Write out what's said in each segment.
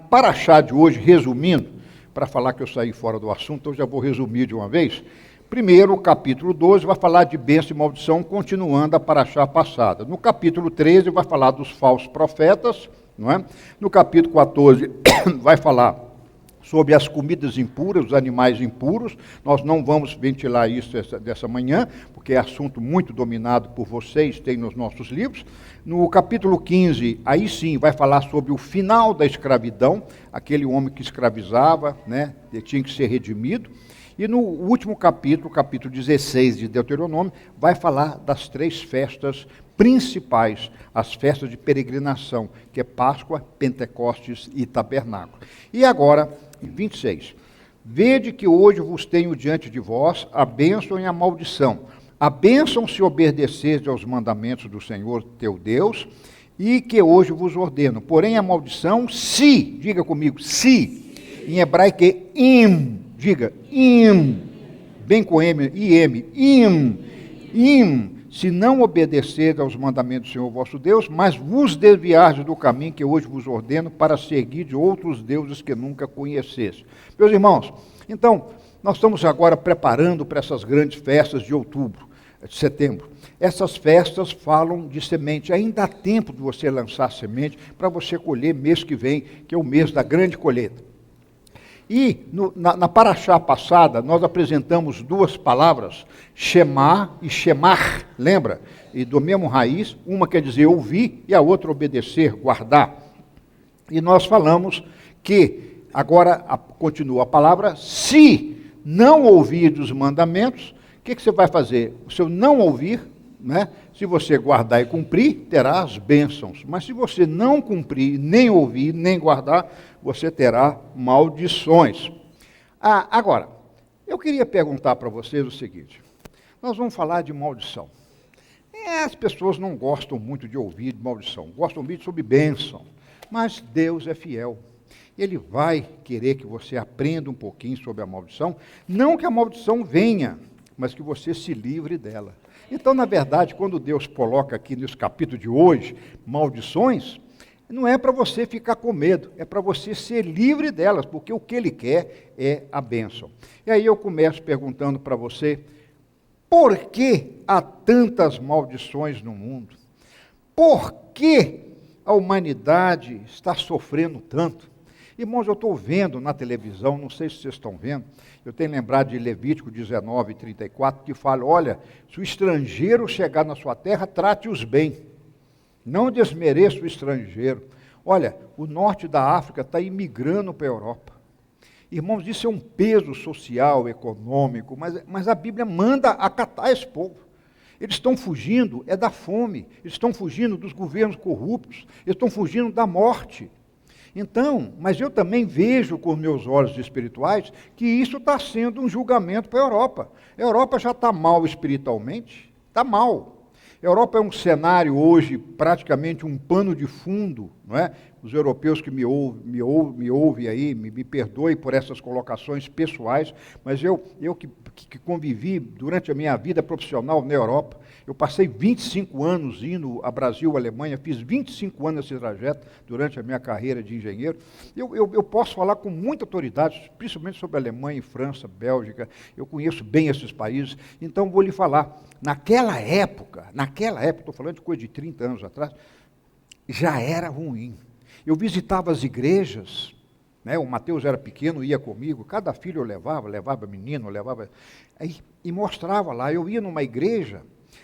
Paraxá de hoje, resumindo, para falar que eu saí fora do assunto, eu já vou resumir de uma vez. Primeiro, o capítulo 12 vai falar de bênção e maldição, continuando a paraxá passada. No capítulo 13 vai falar dos falsos profetas, não é? No capítulo 14 vai falar sobre as comidas impuras, os animais impuros. Nós não vamos ventilar isso dessa manhã, porque é assunto muito dominado por vocês, tem nos nossos livros. No capítulo 15, aí sim, vai falar sobre o final da escravidão, aquele homem que escravizava, né, ele tinha que ser redimido. E no último capítulo, capítulo 16 de Deuteronômio, vai falar das três festas principais, as festas de peregrinação, que é Páscoa, Pentecostes e Tabernáculo. E agora, 26. Vede que hoje vos tenho diante de vós a bênção e a maldição. A bênção se obedecerdes aos mandamentos do Senhor teu Deus, e que hoje vos ordeno. Porém, a maldição, se, diga comigo, se, em hebraico é im, diga, im, bem com M, im, se não obedecer aos mandamentos do Senhor vosso Deus, mas vos desviardes do caminho que hoje vos ordeno, para seguir de outros deuses que nunca conheceste. Meus irmãos, então, nós estamos agora preparando para essas grandes festas de outubro, de setembro. Essas festas falam de semente. Ainda há tempo de você lançar semente para você colher mês que vem, que é o mês da grande colheita. E na paraxá passada, nós apresentamos duas palavras, Shema e Shemar, lembra? E do mesmo raiz, uma quer dizer ouvir e a outra obedecer, guardar. E nós falamos que, agora continua a palavra, se não ouvir os mandamentos, o que você vai fazer? Se eu não ouvir, né? Se você guardar e cumprir, terá as bênçãos. Mas se você não cumprir, nem ouvir, nem guardar, você terá maldições. Agora, eu queria perguntar para vocês o seguinte. Nós vamos falar de maldição. As pessoas não gostam muito de ouvir de maldição. Gostam muito sobre bênção. Mas Deus é fiel. Ele vai querer que você aprenda um pouquinho sobre a maldição. Não que a maldição venha, mas que você se livre dela. Então, na verdade, quando Deus coloca aqui nesse capítulo de hoje, maldições, não é para você ficar com medo, é para você ser livre delas, porque o que Ele quer é a bênção. E aí eu começo perguntando para você, por que há tantas maldições no mundo? Por que a humanidade está sofrendo tanto? Irmãos, eu estou vendo na televisão, não sei se vocês estão vendo, eu tenho lembrado de Levítico 19, 34, que fala, olha, se o estrangeiro chegar na sua terra, trate-os bem, não desmereça o estrangeiro. Olha, o norte da África está imigrando para a Europa. Irmãos, isso é um peso social, econômico, mas a Bíblia manda acatar esse povo. Eles estão fugindo, da fome, eles estão fugindo dos governos corruptos, eles estão fugindo da morte. Então, mas eu também vejo com meus olhos espirituais que isso está sendo um julgamento para a Europa. A Europa já está mal espiritualmente, está mal. A Europa é um cenário hoje, praticamente um pano de fundo, não é? Os europeus que me ouvem aí, me perdoem por essas colocações pessoais, mas eu que convivi durante a minha vida profissional na Europa, eu passei 25 anos indo a Brasil, Alemanha, fiz 25 anos nesse trajeto durante a minha carreira de engenheiro. Eu posso falar com muita autoridade, principalmente sobre a Alemanha, França, Bélgica, eu conheço bem esses países, então vou lhe falar, naquela época, estou falando de coisa de 30 anos atrás, já era ruim. Eu visitava as igrejas, né? O Mateus era pequeno, ia comigo, cada filho eu levava menino, e mostrava lá. Eu ia numa igreja,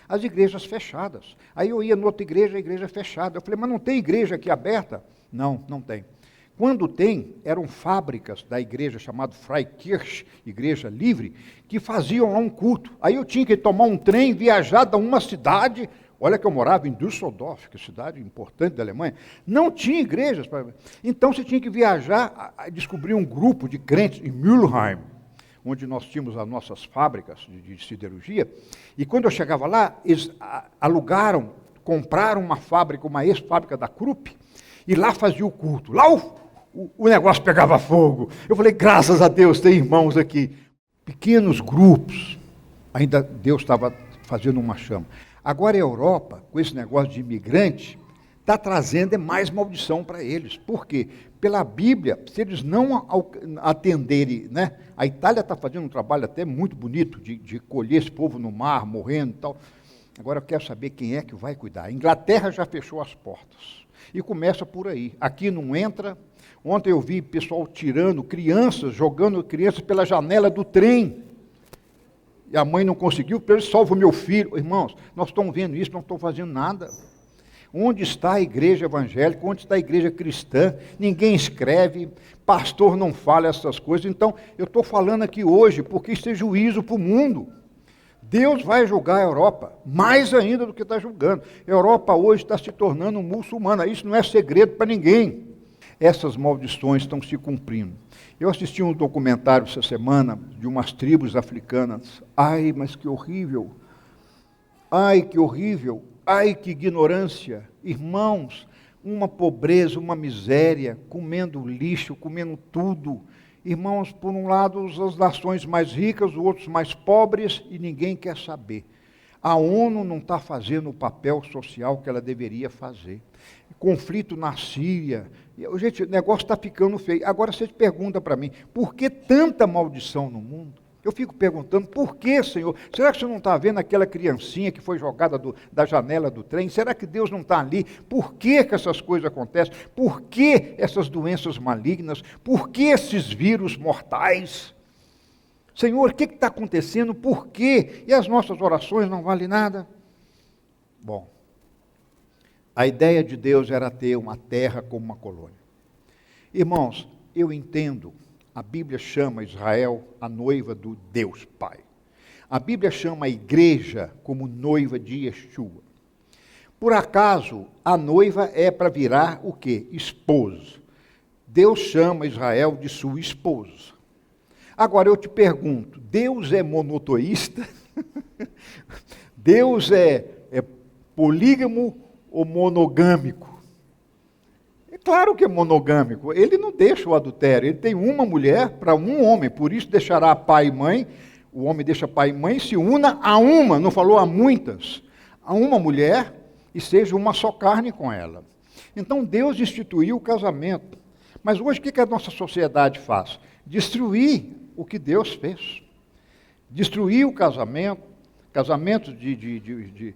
as igrejas fechadas. Aí eu ia noutra igreja, a igreja fechada. Eu falei, mas não tem igreja aqui aberta? Não, não tem. Quando tem, eram fábricas da igreja chamada Freikirche, igreja livre, que faziam lá um culto. Aí eu tinha que tomar um trem, viajar de uma cidade. Olha que eu morava em Düsseldorf, que é cidade importante da Alemanha, não tinha igrejas. Então você tinha que viajar, descobrir um grupo de crentes em Mülheim, onde nós tínhamos as nossas fábricas de siderurgia, e quando eu chegava lá, eles alugaram, compraram uma fábrica, uma ex-fábrica da Krupp, e lá fazia o culto. Lá o negócio pegava fogo. Eu falei, graças a Deus, tem irmãos aqui. Pequenos grupos, ainda Deus estava fazendo uma chama. Agora a Europa, com esse negócio de imigrante, está trazendo mais maldição para eles. Por quê? Pela Bíblia, se eles não atenderem, né? A Itália está fazendo um trabalho até muito bonito de colher esse povo no mar, morrendo e tal. Agora eu quero saber quem é que vai cuidar. A Inglaterra já fechou as portas. E começa por aí. Aqui não entra. Ontem eu vi pessoal tirando crianças, jogando crianças pela janela do trem. E a mãe não conseguiu, ele salva o meu filho. Irmãos, nós estamos vendo isso, não estamos fazendo nada. Onde está a igreja evangélica? Onde está a igreja cristã? Ninguém escreve, pastor não fala essas coisas. Então, eu estou falando aqui hoje porque isso é juízo para o mundo. Deus vai julgar a Europa, mais ainda do que está julgando. A Europa hoje está se tornando muçulmana, isso não é segredo para ninguém. Essas maldições estão se cumprindo. Eu assisti um documentário essa semana de umas tribos africanas. Ai, mas que horrível! Ai, que horrível! Ai, que ignorância! Irmãos, uma pobreza, uma miséria, comendo lixo, comendo tudo. Irmãos, por um lado, as nações mais ricas, os outros mais pobres, e ninguém quer saber. A ONU não está fazendo o papel social que ela deveria fazer. Conflito na Síria. Gente, o negócio está ficando feio. Agora você pergunta para mim, por que tanta maldição no mundo? Eu fico perguntando, por que, Senhor? Será que você não está vendo aquela criancinha que foi jogada da janela do trem? Será que Deus não está ali? Por que essas coisas acontecem? Por que essas doenças malignas? Por que esses vírus mortais? Senhor, o que está acontecendo? Por quê? E as nossas orações não valem nada? Bom, a ideia de Deus era ter uma terra como uma colônia. Irmãos, eu entendo. A Bíblia chama Israel a noiva do Deus Pai. A Bíblia chama a igreja como noiva de Yeshua. Por acaso, a noiva é para virar o quê? Esposa. Deus chama Israel de sua esposa. Agora eu te pergunto, Deus é monoteísta? Deus é polígamo ou monogâmico? Claro que é monogâmico, ele não deixa o adultério, ele tem uma mulher para um homem, por isso deixará pai e mãe, o homem deixa pai e mãe, se una a uma, não falou a muitas, a uma mulher e seja uma só carne com ela. Então Deus instituiu o casamento, mas hoje o que a nossa sociedade faz? Destruir o que Deus fez, destruir o casamento de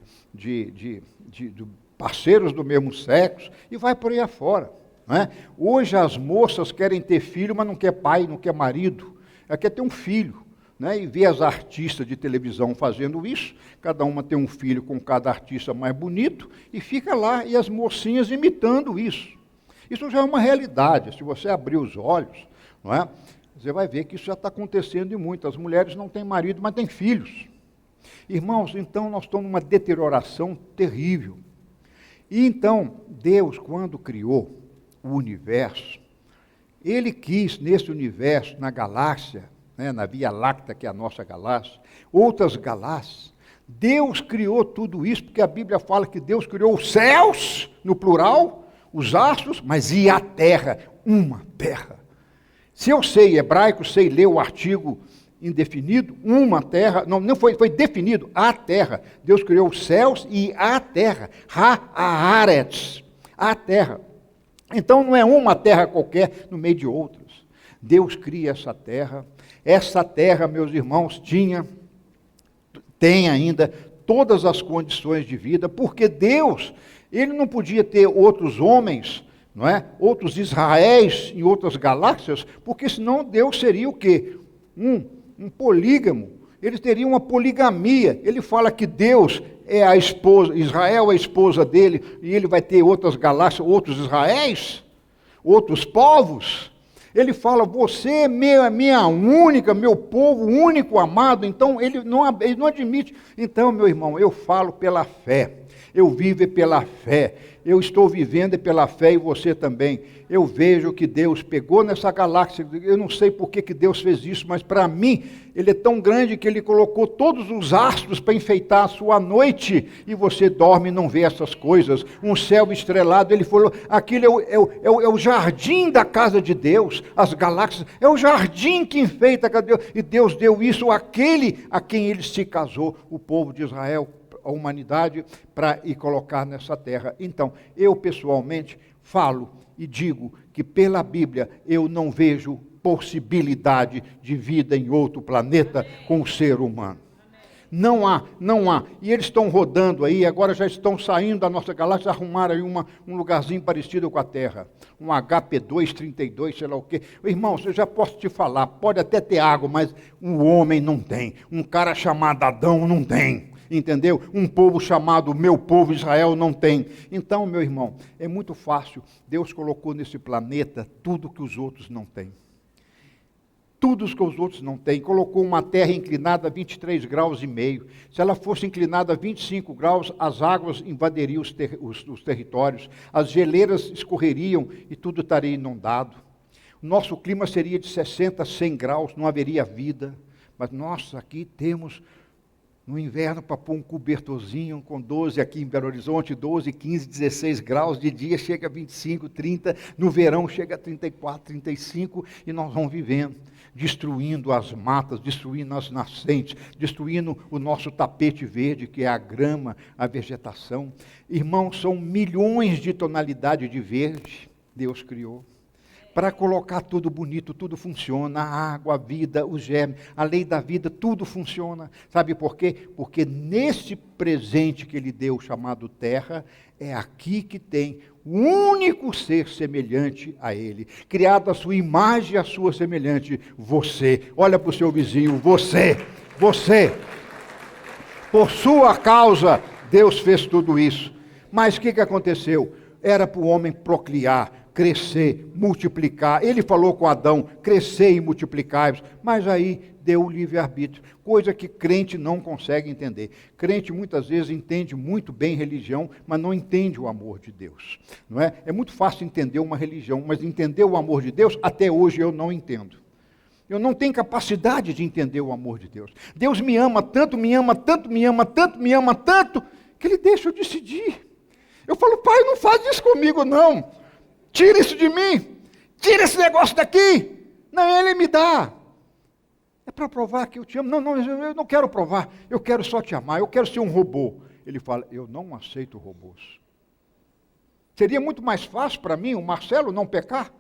parceiros do mesmo sexo, e vai por aí afora. Não é? Hoje as moças querem ter filho, mas não quer pai, não quer marido, ela quer ter um filho. Né? E vê as artistas de televisão fazendo isso, cada uma tem um filho com cada artista mais bonito, e fica lá, e as mocinhas imitando isso. Isso já é uma realidade, se você abrir os olhos, não é? Você vai ver que isso já está acontecendo em muitas. As mulheres não têm marido, mas têm filhos. Irmãos, então nós estamos numa deterioração terrível. E então, Deus, quando criou o universo, Ele quis nesse universo, na galáxia, né, na Via Láctea, que é a nossa galáxia, outras galáxias, Deus criou tudo isso, porque a Bíblia fala que Deus criou os céus, no plural, os astros, mas e a terra? Uma terra. Se eu sei hebraico, sei ler o artigo indefinido, uma terra, não foi definido, a terra. Deus criou os céus e a terra, haaretz, a terra. Então não é uma terra qualquer no meio de outras. Deus cria essa terra, meus irmãos, tem ainda todas as condições de vida, porque Deus, Ele não podia ter outros homens, não é? Outros Israéis em outras galáxias, porque senão Deus seria o quê? Um polígamo, eles teriam uma poligamia. Ele fala que Deus é a esposa, Israel é a esposa dele, e ele vai ter outras galáxias, outros Israéis, outros povos. Ele fala, você é minha única, meu povo único, amado. Então ele não admite. Então, meu irmão, eu falo pela fé, eu vivo pela fé, eu estou vivendo pela fé e você também. Eu vejo que Deus pegou nessa galáxia, eu não sei por que Deus fez isso, mas para mim, Ele é tão grande que Ele colocou todos os astros para enfeitar a sua noite, e você dorme e não vê essas coisas, um céu estrelado. Ele falou, aquilo é o jardim da casa de Deus, as galáxias, é o jardim que enfeita a casa de Deus, e Deus deu isso àquele a quem Ele se casou, o povo de Israel. a humanidade para ir colocar nessa terra. Então, eu pessoalmente falo e digo que pela Bíblia eu não vejo possibilidade de vida em outro planeta com o ser humano. Não há, não há. E eles estão rodando aí, agora já estão saindo da nossa galáxia, arrumaram aí um lugarzinho parecido com a Terra. Um HP232, sei lá o quê. Irmãos, eu já posso te falar, pode até ter água, mas um homem não tem. Um cara chamado Adão não tem. Entendeu? Um povo chamado meu povo Israel não tem. Então, meu irmão, é muito fácil. Deus colocou nesse planeta tudo que os outros não têm. Tudo que os outros não têm. Colocou uma terra inclinada a 23 graus e meio. Se ela fosse inclinada a 25 graus, as águas invadiriam os territórios, as geleiras escorreriam e tudo estaria inundado. O nosso clima seria de 60 a 100 graus, não haveria vida. Mas nós aqui temos, no inverno, para pôr um cobertorzinho com 12, aqui em Belo Horizonte, 12, 15, 16 graus, de dia chega a 25, 30, no verão chega a 34, 35, e nós vamos vivendo, destruindo as matas, destruindo as nascentes, destruindo o nosso tapete verde, que é a grama, a vegetação. Irmãos, são milhões de tonalidades de verde, Deus criou. Para colocar tudo bonito, tudo funciona, a água, a vida, o germe, a lei da vida, tudo funciona. Sabe por quê? Porque nesse presente que ele deu, chamado terra, é aqui que tem o único ser semelhante a ele, criado à sua imagem e à sua semelhante, você. Olha para o seu vizinho, você, por sua causa, Deus fez tudo isso. Mas o que aconteceu? Era para o homem procriar, crescer, multiplicar. Ele falou com Adão, crescer e multiplicar. Mas aí deu o livre-arbítrio, coisa que crente não consegue entender. Crente muitas vezes entende muito bem religião, mas não entende o amor de Deus. Não é? É muito fácil entender uma religião, mas entender o amor de Deus, até hoje eu não entendo. Eu não tenho capacidade de entender o amor de Deus. Deus me ama tanto, me ama tanto, me ama tanto, me ama tanto, que Ele deixa eu decidir. Eu falo, Pai, não faz isso comigo não. Tira isso de mim, tira esse negócio daqui. Não, Ele me dá. É para provar que eu te amo. Não, eu não quero provar, eu quero só te amar, eu quero ser um robô. Ele fala, eu não aceito robôs. Seria muito mais fácil para mim, o Marcelo, não pecar.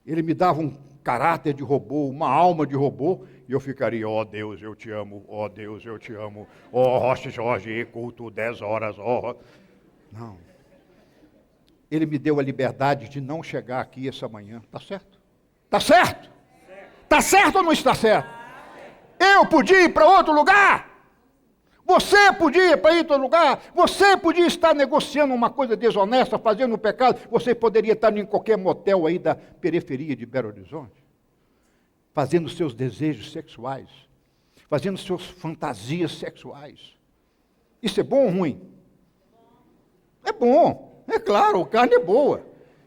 Ele me dava um caráter de robô, uma alma de robô, e eu ficaria, ó Deus, eu te amo, ó Deus, eu te amo, ó Rocha Jorge, culto 10 horas, ó. Não. Ele me deu a liberdade de não chegar aqui essa manhã. Está certo? Está certo? Está certo ou não está certo? Eu podia ir para outro lugar. Você podia ir para outro lugar. Você podia estar negociando uma coisa desonesta, fazendo um pecado. Você poderia estar em qualquer motel aí da periferia de Belo Horizonte, fazendo seus desejos sexuais, fazendo suas fantasias sexuais. Isso é bom ou ruim? É bom. É claro, a carne é boa.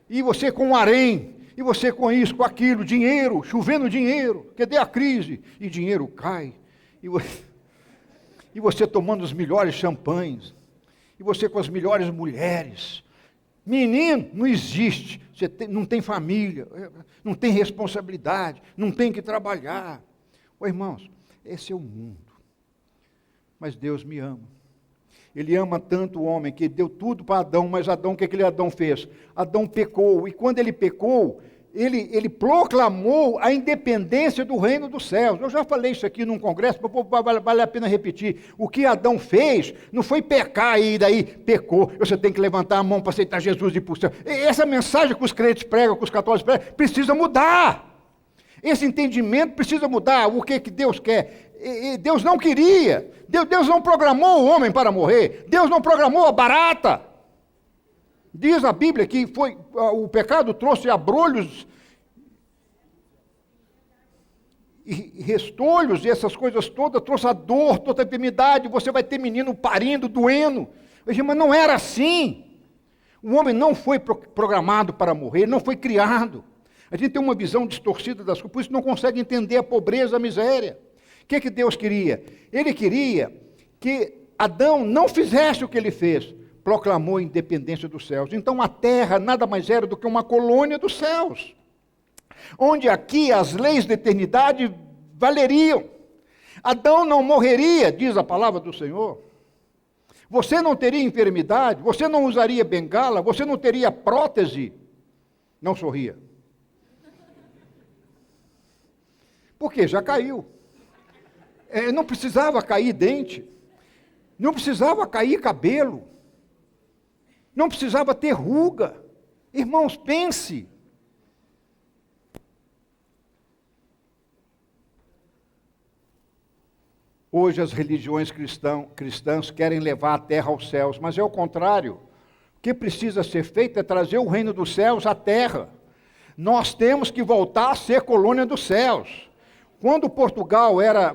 E você com um harém, e você com isso, com aquilo, dinheiro, chovendo dinheiro, cadê a crise? E dinheiro cai. E você tomando os melhores champanhes, e você com as melhores mulheres. Menino, não existe. Você não tem família, não tem responsabilidade, não tem que trabalhar. Ô, irmãos, esse é o mundo. Mas Deus me ama. Ele ama tanto o homem que deu tudo para Adão, mas Adão, o que aquele Adão fez? Adão pecou, e quando ele pecou, ele proclamou a independência do reino dos céus. Eu já falei isso aqui num congresso, mas vale a pena repetir. O que Adão fez não foi pecar e daí pecou. Você tem que levantar a mão para aceitar Jesus e ir para o céu. Essa mensagem que os crentes pregam, que os católicos pregam, precisa mudar. Esse entendimento precisa mudar. O que Deus quer? Deus não queria. Deus não programou o homem para morrer. Deus não programou a barata. Diz a Bíblia que o pecado trouxe abrolhos e restolhos e essas coisas todas, trouxe a dor, toda a enfermidade, você vai ter menino parindo, doendo. Mas não era assim. O homem não foi programado para morrer, não foi criado. A gente tem uma visão distorcida das coisas, por isso não consegue entender a pobreza, a miséria. O que Deus queria? Ele queria que Adão não fizesse o que ele fez, proclamou a independência dos céus. Então a terra nada mais era do que uma colônia dos céus, onde aqui as leis da eternidade valeriam. Adão não morreria, diz a palavra do Senhor. Você não teria enfermidade, você não usaria bengala, você não teria prótese. Não sorria. Por quê? Já caiu. Não precisava cair dente, não precisava cair cabelo, não precisava ter ruga. Irmãos, pense. Hoje as religiões cristãs querem levar a terra aos céus, mas é o contrário. O que precisa ser feito é trazer o reino dos céus à terra. Nós temos que voltar a ser colônia dos céus. Quando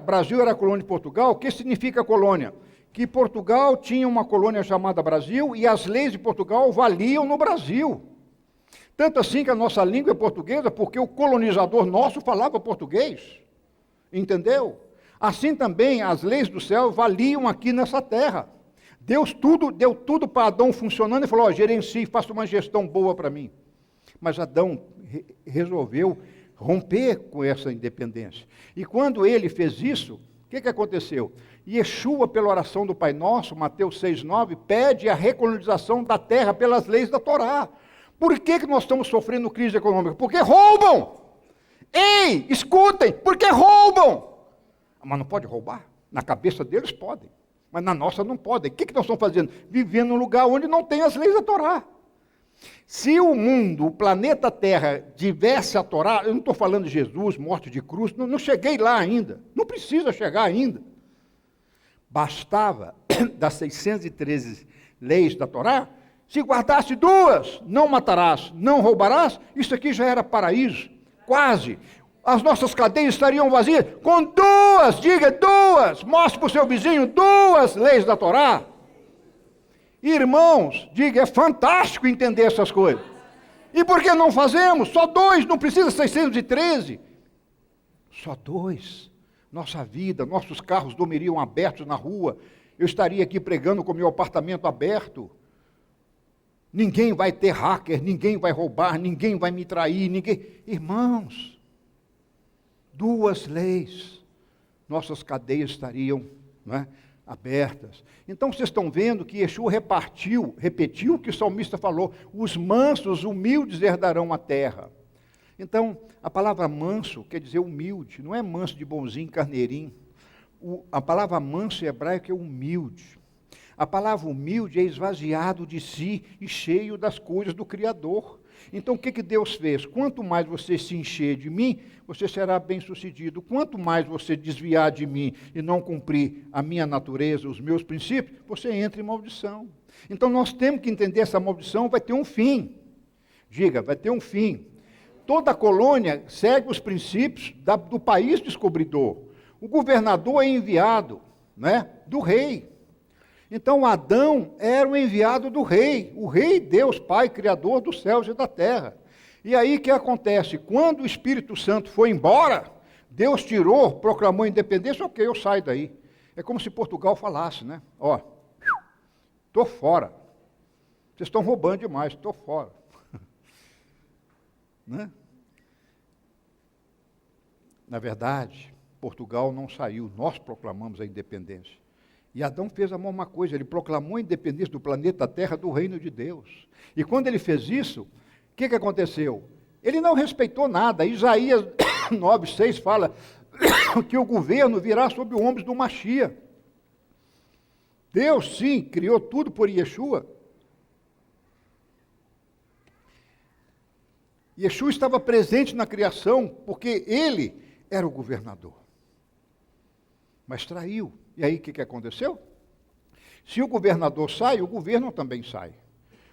Brasil era colônia de Portugal, o que significa colônia? Que Portugal tinha uma colônia chamada Brasil e as leis de Portugal valiam no Brasil. Tanto assim que a nossa língua é portuguesa, porque o colonizador nosso falava português. Entendeu? Assim também as leis do céu valiam aqui nessa terra. Deus deu tudo para Adão funcionando e falou, gerencie, faça uma gestão boa para mim. Mas Adão resolveu romper com essa independência. E quando ele fez isso, o que aconteceu? Yeshua, pela oração do Pai Nosso, Mateus 6,9, pede a recolonização da terra pelas leis da Torá. Por que nós estamos sofrendo crise econômica? Porque roubam! Ei, escutem, porque roubam! Mas não pode roubar? Na cabeça deles podem, mas na nossa não podem. O que nós estamos fazendo? Vivendo num lugar onde não tem as leis da Torá. Se o mundo, o planeta Terra, tivesse a Torá, eu não estou falando de Jesus, morte de cruz, não cheguei lá ainda, não precisa chegar ainda. Bastava, das 613 leis da Torá, se guardasse 2, não matarás, não roubarás, isso aqui já era paraíso, quase. As nossas cadeias estariam vazias com 2, diga 2, mostre para o seu vizinho 2 leis da Torá. Irmãos, diga, é fantástico entender essas coisas. E por que não fazemos? Só 2, não precisa 613. Só 2. Nossa vida, nossos carros dormiriam abertos na rua. Eu estaria aqui pregando com meu apartamento aberto. Ninguém vai ter hacker, ninguém vai roubar, ninguém vai me trair, ninguém... Irmãos, 2 leis, nossas cadeias estariam, não é, abertas. Então vocês estão vendo que Yeshua repetiu o que o salmista falou, os mansos, humildes herdarão a terra. Então, a palavra manso quer dizer humilde, não é manso de bonzinho, carneirinho. A palavra manso em hebraico é humilde. A palavra humilde é esvaziado de si e cheio das coisas do Criador. Então, o que Deus fez? Quanto mais você se encher de mim, você será bem-sucedido. Quanto mais você desviar de mim e não cumprir a minha natureza, os meus princípios, você entra em maldição. Então, nós temos que entender essa maldição vai ter um fim. Diga, vai ter um fim. Toda colônia segue os princípios do país descobridor. O governador é enviado, né, do rei. Então, Adão era o enviado do rei, o rei, Deus, Pai, Criador dos céus e da terra. E aí o que acontece? Quando o Espírito Santo foi embora, Deus tirou, proclamou a independência, ok, eu saio daí. É como se Portugal falasse, né? Ó, estou fora. Vocês estão roubando demais, estou fora. Né? Na verdade, Portugal não saiu, nós proclamamos a independência. E Adão fez a mesma coisa, ele proclamou a independência do planeta Terra do reino de Deus. E quando ele fez isso, o que aconteceu? Ele não respeitou nada. Isaías 9,6 fala que o governo virá sob os ombros do Machia. Deus, sim, criou tudo por Yeshua. Yeshua estava presente na criação porque ele era o governador. Mas traiu. E aí o que aconteceu? Se o governador sai, o governo também sai.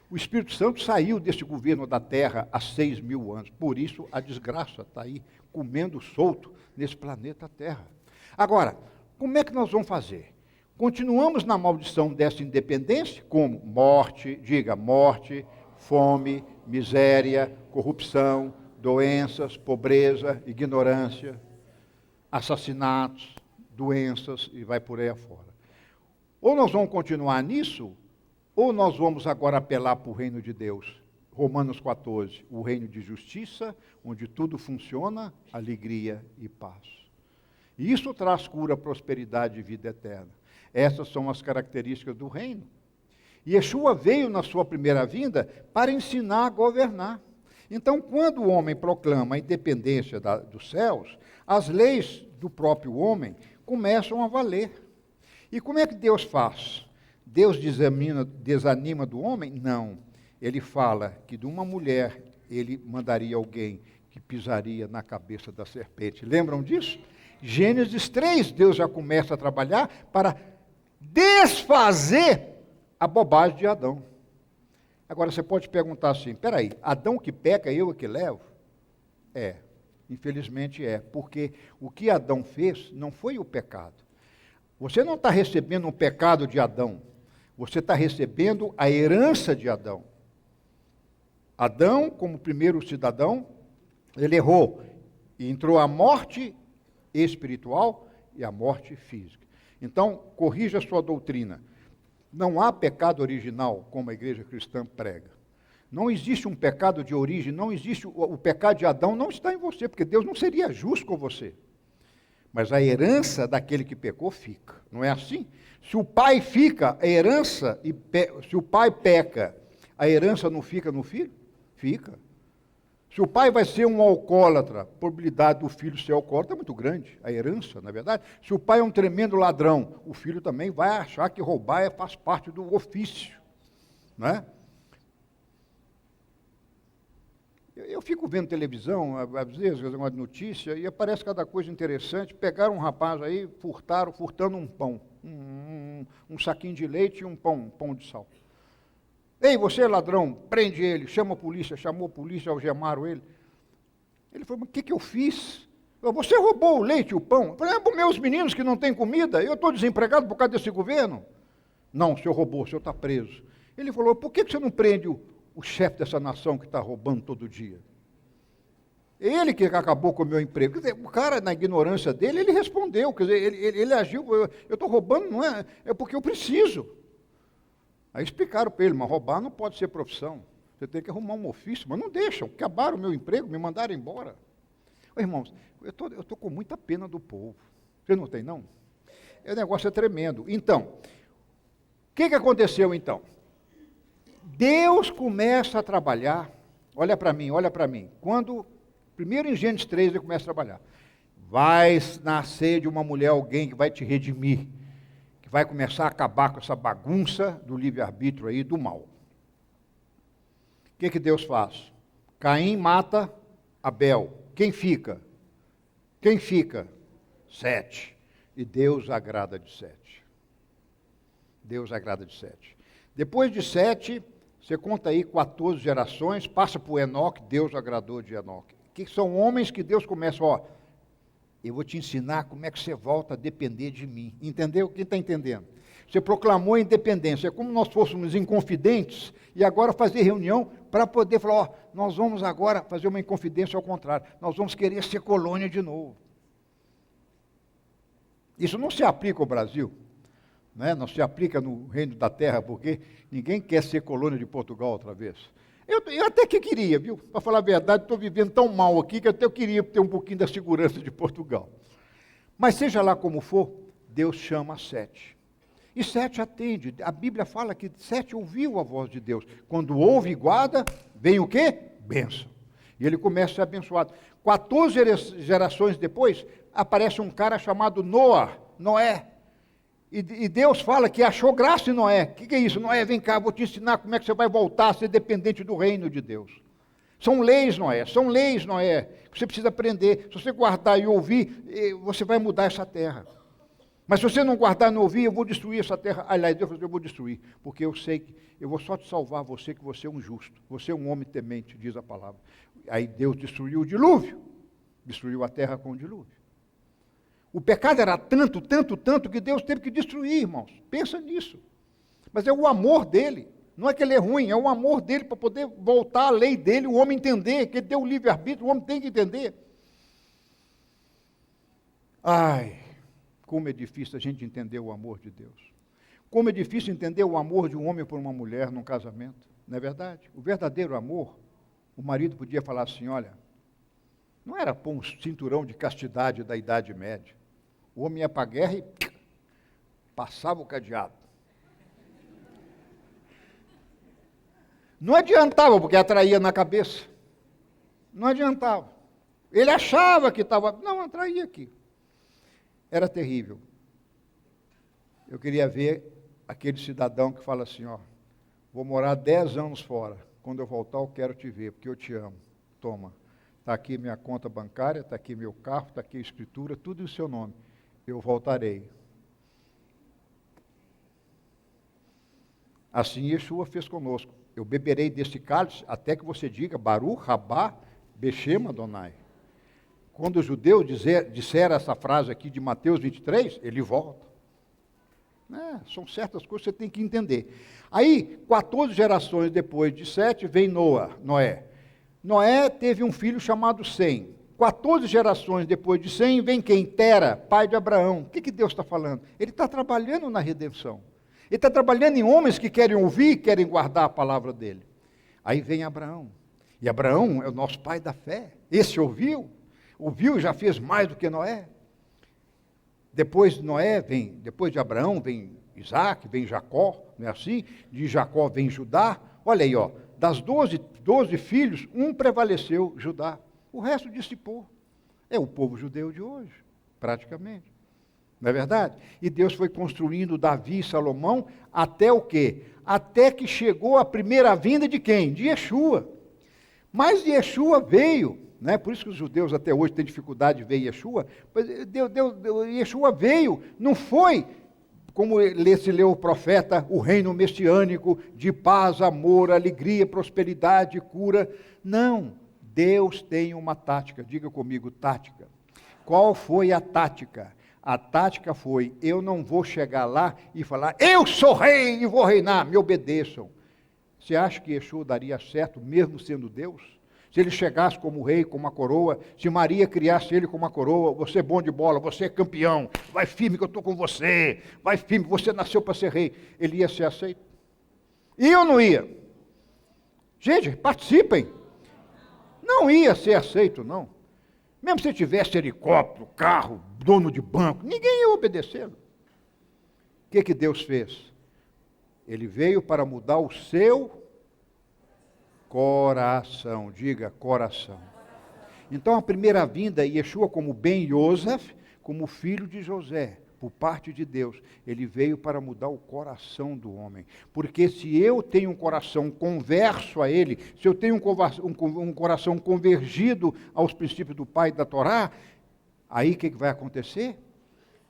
O Espírito Santo saiu desse governo da terra há 6.000 anos. Por isso a desgraça está aí, comendo solto nesse planeta Terra. Agora, como é que nós vamos fazer? Continuamos na maldição dessa independência, como morte, diga morte, fome, miséria, corrupção, doenças, pobreza, ignorância, assassinatos, doenças e vai por aí afora. Ou nós vamos continuar nisso, ou nós vamos agora apelar para o reino de Deus. Romanos 14, o reino de justiça, onde tudo funciona, alegria e paz. E isso traz cura, prosperidade e vida eterna. Essas são as características do reino. E Yeshua veio na sua primeira vinda para ensinar a governar. Então, quando o homem proclama a independência dos céus, as leis do próprio homem começam a valer. E como é que Deus faz? Deus desanima do homem? Não. Ele fala que de uma mulher ele mandaria alguém que pisaria na cabeça da serpente. Lembram disso? Gênesis 3, Deus já começa a trabalhar para desfazer a bobagem de Adão. Agora você pode perguntar assim, peraí, Adão que peca, eu é que levo? É, infelizmente é, porque o que Adão fez não foi o pecado. Você não está recebendo um pecado de Adão, você está recebendo a herança de Adão. Adão, como primeiro cidadão, ele errou e entrou a morte espiritual e a morte física. Então, corrija a sua doutrina. Não há pecado original, como a igreja cristã prega. Não existe um pecado de origem, não existe o pecado de Adão, não está em você, porque Deus não seria justo com você. Mas a herança daquele que pecou fica, não é assim? Se o pai fica, a herança, se o pai peca, a herança não fica no filho? Fica. Se o pai vai ser um alcoólatra, a probabilidade do filho ser alcoólatra é muito grande, a herança, na verdade. Se o pai é um tremendo ladrão, o filho também vai achar que roubar faz parte do ofício. Não é? Eu fico vendo televisão, às vezes, uma notícia, e aparece cada coisa interessante. Pegaram um rapaz aí, furtando um pão, um saquinho de leite e um pão de sal. Ei, você é ladrão, prende ele, chama a polícia, chamou a polícia, algemaram ele. Ele falou, mas o que eu fiz? Você roubou o leite e o pão. Eu falei, meus meninos que não têm comida, eu estou desempregado por causa desse governo. Não, o senhor roubou, o senhor está preso. Ele falou, por que você não prende o chefe dessa nação que está roubando todo dia? Ele que acabou com o meu emprego. Quer dizer, o cara, na ignorância dele, ele respondeu, quer dizer, ele agiu, eu estou roubando, não é? É porque eu preciso. Aí explicaram para ele, mas roubar não pode ser profissão. Você tem que arrumar um ofício, mas não deixam. Acabaram o meu emprego, me mandaram embora. Ô, irmãos, eu estou com muita pena do povo. Você não tem, não? O negócio é tremendo. Então, o que aconteceu então? Deus começa a trabalhar, olha para mim. Quando, primeiro em Gênesis 3, ele começa a trabalhar. Vai nascer de uma mulher alguém que vai te redimir. Que vai começar a acabar com essa bagunça do livre-arbítrio aí, do mal. O que Deus faz? Caim mata Abel. Quem fica? Sete. E Deus agrada de Sete. Depois de Sete, você conta aí 14 gerações, passa por Enoque, Deus agradou de Enoque. Que são homens que Deus começa, eu vou te ensinar como é que você volta a depender de mim. Entendeu? Quem está entendendo? Você proclamou a independência. É como nós fôssemos inconfidentes e agora fazer reunião para poder falar, nós vamos agora fazer uma inconfidência ao contrário. Nós vamos querer ser colônia de novo. Isso não se aplica ao Brasil, né? Não se aplica no reino da terra, porque ninguém quer ser colônia de Portugal outra vez. Eu até que queria, viu? Para falar a verdade, estou vivendo tão mal aqui que até eu queria ter um pouquinho da segurança de Portugal. Mas seja lá como for, Deus chama Sete. E Sete atende. A Bíblia fala que Sete ouviu a voz de Deus. Quando ouve e guarda, vem o quê? Bênção. E ele começa a ser abençoado. 14 gerações depois, aparece um cara chamado Noé. E Deus fala que achou graça em Noé. O que é isso? Noé, vem cá, vou te ensinar como é que você vai voltar a ser dependente do reino de Deus. São leis, Noé, que você precisa aprender. Se você guardar e ouvir, você vai mudar essa terra. Mas se você não guardar e não ouvir, eu vou destruir essa terra. Aliás, Deus falou, eu vou destruir, porque eu sei que eu vou só te salvar você, que você é um justo. Você é um homem temente, diz a palavra. Aí Deus destruiu o dilúvio. Destruiu a terra com o dilúvio. O pecado era tanto que Deus teve que destruir, irmãos. Pensa nisso. Mas é o amor dele. Não é que ele é ruim, é o amor dele para poder voltar à lei dele, o homem entender, que ele deu o livre-arbítrio, o homem tem que entender. Ai, como é difícil a gente entender o amor de Deus. Como é difícil entender o amor de um homem por uma mulher num casamento. Não é verdade? O verdadeiro amor, o marido podia falar assim, olha, não era pôr um cinturão de castidade da Idade Média. O homem ia para a guerra e passava o cadeado. Não adiantava, porque atraía na cabeça. Não adiantava. Ele achava que estava... Não, atraía aqui. Era terrível. Eu queria ver aquele cidadão que fala assim, ó, vou morar 10 anos fora. Quando eu voltar, eu quero te ver, porque eu te amo. Toma. Está aqui minha conta bancária, está aqui meu carro, está aqui a escritura, tudo em seu nome. Eu voltarei. Assim Yeshua fez conosco. Eu beberei deste cálice até que você diga Baruch Rabá Beshem Adonai. Quando os judeus disseram essa frase aqui de Mateus 23, ele volta. São certas coisas que você tem que entender. Aí, 14 gerações depois de Sete, vem Noé. Noé teve um filho chamado Sem. 14 gerações depois de Sem, vem quem? Tera, pai de Abraão. O que Deus está falando? Ele está trabalhando na redenção. Ele está trabalhando em homens que querem ouvir, querem guardar a palavra dele. Aí vem Abraão. E Abraão é o nosso pai da fé. Esse ouviu e já fez mais do que Noé. Depois de Abraão vem Isaac, vem Jacó, não é assim? De Jacó vem Judá. Olha aí, ó, das 12 filhos, um prevaleceu, Judá. O resto dissipou. É o povo judeu de hoje, praticamente. Não é verdade? E Deus foi construindo Davi e Salomão até o quê? Até que chegou a primeira vinda de quem? De Yeshua. Mas Yeshua veio, né? Por isso que os judeus até hoje têm dificuldade de ver Yeshua. Yeshua veio, não foi, como se leu o profeta, o reino messiânico de paz, amor, alegria, prosperidade, cura. Não, Deus tem uma tática. Diga comigo, tática. Qual foi a tática? A tática foi, eu não vou chegar lá e falar, eu sou rei e vou reinar, me obedeçam. Você acha que Yeshua daria certo, mesmo sendo Deus? Se ele chegasse como rei, com uma coroa, se Maria criasse ele com uma coroa, você é bom de bola, você é campeão, vai firme que eu estou com você, vai firme, você nasceu para ser rei, ele ia ser aceito? Ia ou não ia? Gente, participem. Não ia ser aceito, não. Mesmo se tivesse helicóptero, carro, dono de banco, ninguém ia obedecê-lo. O que Deus fez? Ele veio para mudar o seu coração. Diga, coração. Então, a primeira vinda, Yeshua como Ben Yosef, como filho de José, por parte de Deus, ele veio para mudar o coração do homem. Porque se eu tenho um coração converso a ele, se eu tenho um coração convergido aos princípios do Pai e da Torá, aí o que vai acontecer?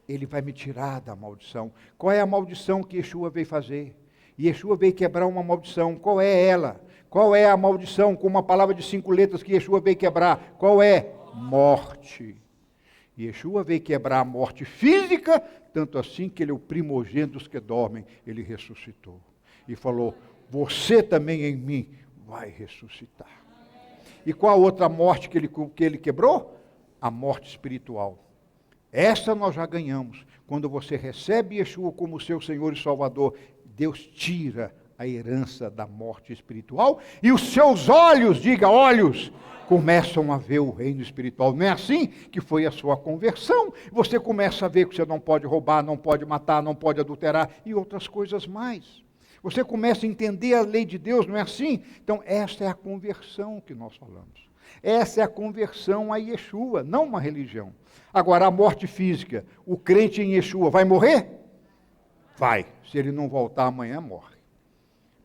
Ele vai me tirar da maldição. Qual é a maldição que Yeshua veio fazer? Yeshua veio quebrar uma maldição. Qual é ela? Qual é a maldição com uma palavra de 5 letras que Yeshua veio quebrar? Qual é? Morte. Yeshua veio quebrar a morte física, tanto assim que ele é o primogênito dos que dormem. Ele ressuscitou. E falou, você também em mim vai ressuscitar. E qual a outra morte que ele quebrou? A morte espiritual. Essa nós já ganhamos. Quando você recebe Yeshua como seu Senhor e Salvador, Deus tira a herança da morte espiritual e os seus olhos, diga olhos, começam a ver o reino espiritual. Não é assim que foi a sua conversão? Você começa a ver que você não pode roubar, não pode matar, não pode adulterar e outras coisas mais. Você começa a entender a lei de Deus, não é assim? Então, esta é a conversão que nós falamos. Essa é a conversão a Yeshua, não uma religião. Agora, a morte física, o crente em Yeshua vai morrer? Vai. Se ele não voltar amanhã, morre.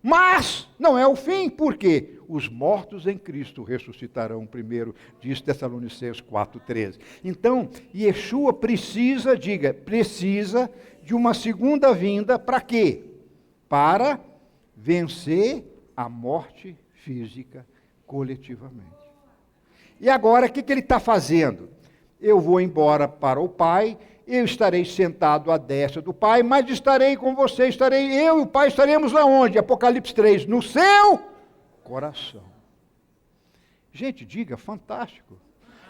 Mas não é o fim, por quê? Os mortos em Cristo ressuscitarão primeiro, diz Tessalonicenses 4,13. Então, Yeshua precisa de uma segunda vinda, para quê? Para vencer a morte física coletivamente. E agora, o que ele está fazendo? Eu vou embora para o Pai, eu estarei sentado à destra do Pai, mas estarei com você, eu e o Pai estaremos lá onde? Apocalipse 3, no seu coração. Gente, diga, fantástico.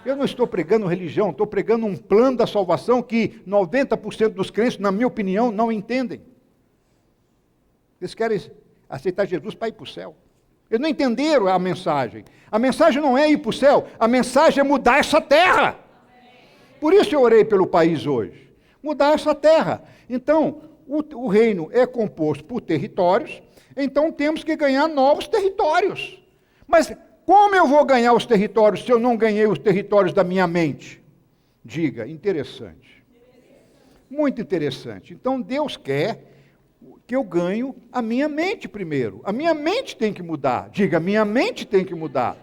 Eu não estou pregando religião, estou pregando um plano da salvação que 90% dos crentes, na minha opinião, não entendem. Eles querem aceitar Jesus para ir para o céu. Eles não entenderam a mensagem. A mensagem não é ir para o céu, a mensagem é mudar essa terra. Por isso eu orei pelo país hoje. Mudar essa terra. Então, o reino é composto por territórios, então temos que ganhar novos territórios. Mas como eu vou ganhar os territórios se eu não ganhei os territórios da minha mente? Diga, interessante. Muito interessante. Então Deus quer que eu ganhe a minha mente primeiro. A minha mente tem que mudar. Diga, a minha mente tem que mudar.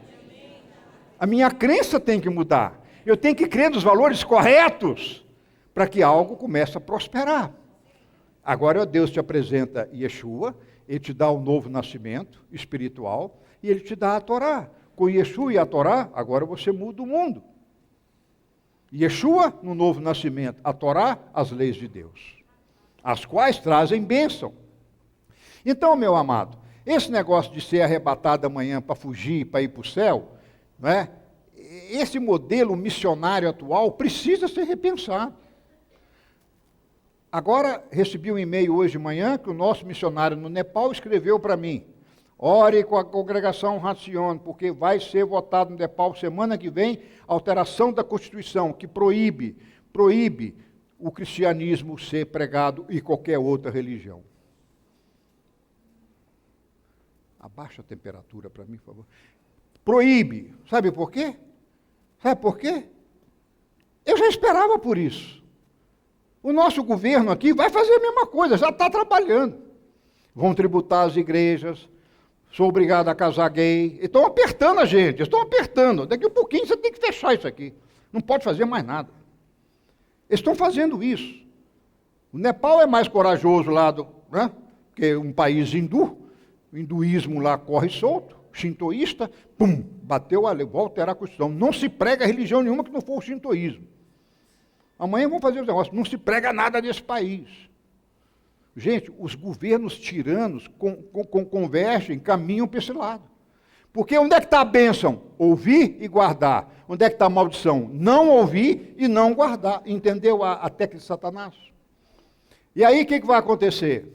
A minha crença tem que mudar. Eu tenho que crer nos valores corretos para que algo comece a prosperar. Agora Deus te apresenta Yeshua, Ele te dá o novo nascimento espiritual e Ele te dá a Torá. Com Yeshua e a Torá, agora você muda o mundo. Yeshua, no novo nascimento, a Torá, as leis de Deus, as quais trazem bênção. Então, meu amado, esse negócio de ser arrebatado amanhã para fugir, para ir para o céu, não é? Esse modelo missionário atual precisa ser repensado. Agora, recebi um e-mail hoje de manhã que o nosso missionário no Nepal escreveu para mim: ore com a congregação Hatsion, porque vai ser votado no Nepal semana que vem a alteração da Constituição que proíbe o cristianismo ser pregado e qualquer outra religião. Abaixa a temperatura para mim, por favor. Proíbe. Sabe por quê? Sabe por quê? Eu já esperava por isso. O nosso governo aqui vai fazer a mesma coisa, já está trabalhando. Vão tributar as igrejas, sou obrigado a casar gay. Estão apertando a gente, estão apertando. Daqui a pouquinho você tem que fechar isso aqui. Não pode fazer mais nada. Eles estão fazendo isso. O Nepal é mais corajoso lá, né, que um país hindu. O hinduísmo lá corre solto. Shintoísta, pum, bateu a lei, vou alterar a Constituição. Não se prega religião nenhuma que não for o shintoísmo. Amanhã vamos fazer os negócios. Não se prega nada nesse país. Gente, os governos tiranos convergem, caminham para esse lado. Porque onde é que está a bênção? Ouvir e guardar. Onde é que está a maldição? Não ouvir e não guardar. Entendeu a técnica de Satanás? E aí o que vai acontecer?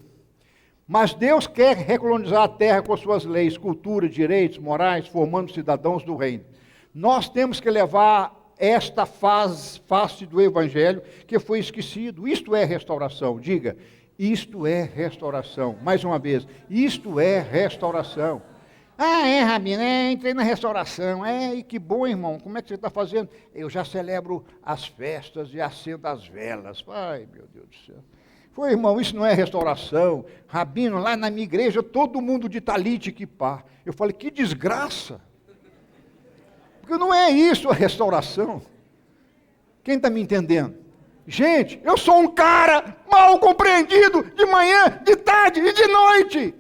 Mas Deus quer recolonizar a terra com as suas leis, cultura, direitos, morais, formando cidadãos do reino. Nós temos que levar esta face do evangelho que foi esquecido. Isto é restauração. Diga, isto é restauração. Mais uma vez, isto é restauração. Ah, é, Rabino, entrei na restauração. E que bom, irmão, como é que você está fazendo? Eu já celebro as festas e acendo as velas. Ai, meu Deus do céu. Foi, irmão, isso não é restauração. Rabino, lá na minha igreja, todo mundo de talite e quipá. Eu falei, que desgraça. Porque não é isso a restauração. Quem está me entendendo? Gente, eu sou um cara mal compreendido de manhã, de tarde e de noite.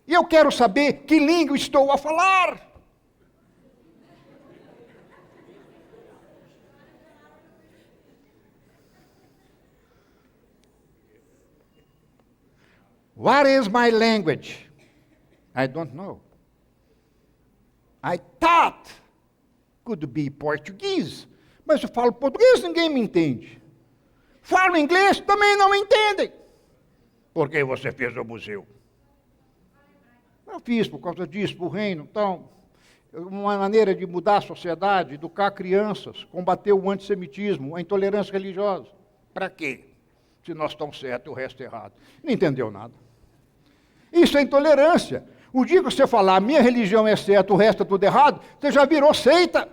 E eu quero saber que língua estou a falar. What is my language? I don't know. I thought could be português. Mas eu falo português, ninguém me entende. Falo inglês, também não me entendem. Por que você fez o museu? Eu fiz por causa disso, para o reino. Então, uma maneira de mudar a sociedade, educar crianças, combater o antissemitismo, a intolerância religiosa. Para quê? Se nós estamos certos e o resto errado. Não entendeu nada. Isso é intolerância. O dia que você falar, a minha religião é certa, o resto é tudo errado, você já virou seita.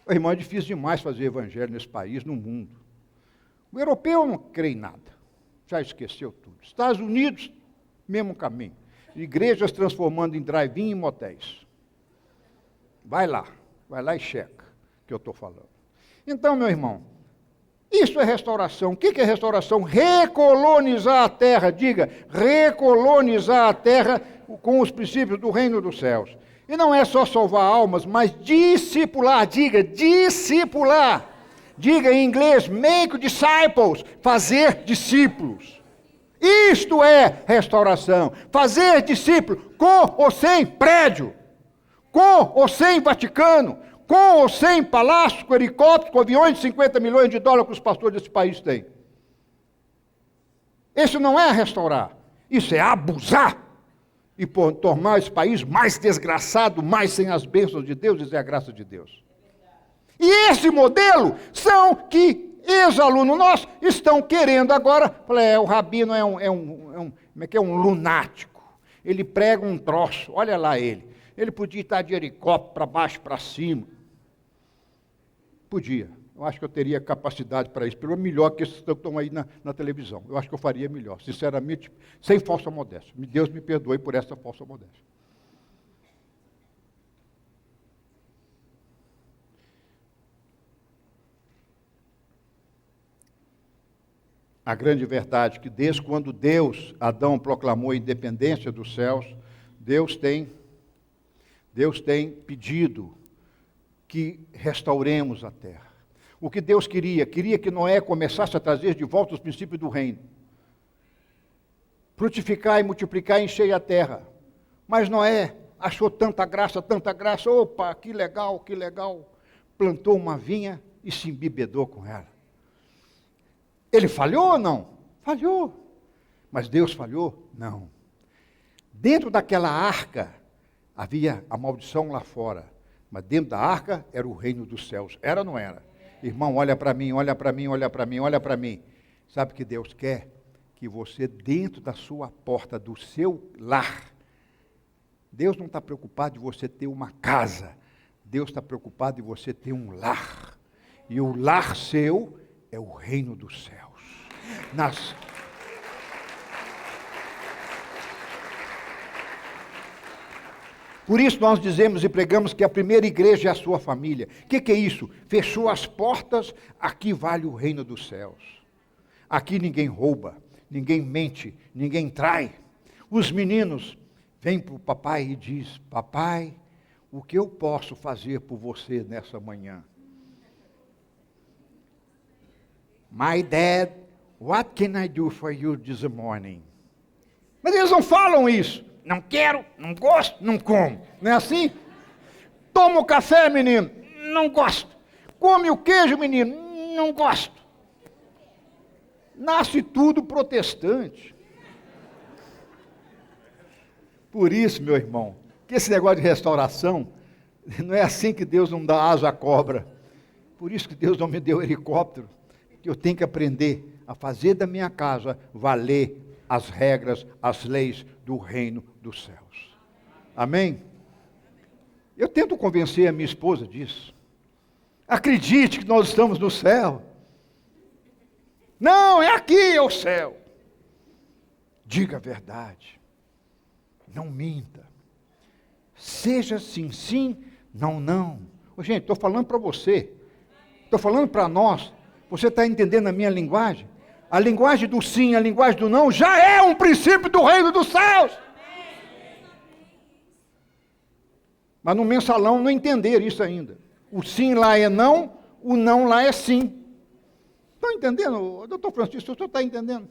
Irmão, é difícil demais fazer evangelho nesse país, no mundo. O europeu não crê em nada. Já esqueceu tudo. Estados Unidos, mesmo caminho. Igrejas transformando em drive-in e motéis. Vai lá e checa o que eu estou falando. Então, meu irmão, isso é restauração. O que é restauração? Recolonizar a terra. Diga, recolonizar a terra com os princípios do reino dos céus. E não é só salvar almas, mas discipular. Diga, discipular. Diga em inglês, make disciples. Fazer discípulos. Isto é restauração. Fazer discípulo com ou sem prédio. Com ou sem Vaticano. Com ou sem palácio, com helicóptero, com aviões de 50 milhões de dólares que os pastores desse país têm. Isso não é restaurar. Isso é abusar. E tornar esse país mais desgraçado, mais sem as bênçãos de Deus e sem a graça de Deus. E esse modelo são que ex-aluno nosso, estão querendo agora. Falei, o rabino como é que é? Um lunático. Ele prega um troço, olha lá ele. Ele podia estar de helicóptero para baixo, para cima. Podia. Eu acho que eu teria capacidade para isso, pelo melhor que esses que estão aí na televisão. Eu acho que eu faria melhor, sinceramente, sem falsa modéstia. Deus me perdoe por essa falsa modéstia. A grande verdade é que desde quando Adão proclamou a independência dos céus, Deus tem pedido que restauremos a terra. O que Deus queria que Noé começasse a trazer de volta os princípios do reino. Frutificar e multiplicar e encher a terra. Mas Noé achou tanta graça, opa, que legal. Plantou uma vinha e se embebedou com ela. Ele falhou ou não? Falhou. Mas Deus falhou? Não. Dentro daquela arca, havia a maldição lá fora. Mas dentro da arca era o reino dos céus. Era ou não era? Irmão, olha para mim. Sabe o que Deus quer? Que você, dentro da sua porta, do seu lar, Deus não está preocupado de você ter uma casa. Deus está preocupado de você ter um lar. E o lar seu é o reino dos céus. Por isso nós dizemos e pregamos que a primeira igreja é a sua família. O que é isso? Fechou as portas, aqui vale o reino dos céus. Aqui ninguém rouba, ninguém mente, ninguém trai. Os meninos vêm para o papai e dizem, papai, o que eu posso fazer por você nessa manhã? My dad, what can I do for you this morning? Mas eles não falam isso. Não quero, não gosto, não como. Não é assim? Toma o café, menino. Não gosto. Come o queijo, menino. Não gosto. Nasce tudo protestante. Por isso, meu irmão, que esse negócio de restauração, não é assim que Deus não dá asa à cobra. Por isso que Deus não me deu helicóptero. Que eu tenho que aprender a fazer da minha casa valer as regras, as leis do reino dos céus. Amém? Eu tento convencer a minha esposa disso. Acredite que nós estamos no céu. Não, é aqui, é o céu. Diga a verdade. Não minta. Seja sim, sim, não, não. Ô, gente, estou falando para você. Estou falando para nós. Você está entendendo a minha linguagem? A linguagem do sim, a linguagem do não, já é um princípio do reino dos céus. Mas no mensalão não entenderam isso ainda. O sim lá é não, o não lá é sim. Estão entendendo, doutor Francisco? O senhor está entendendo?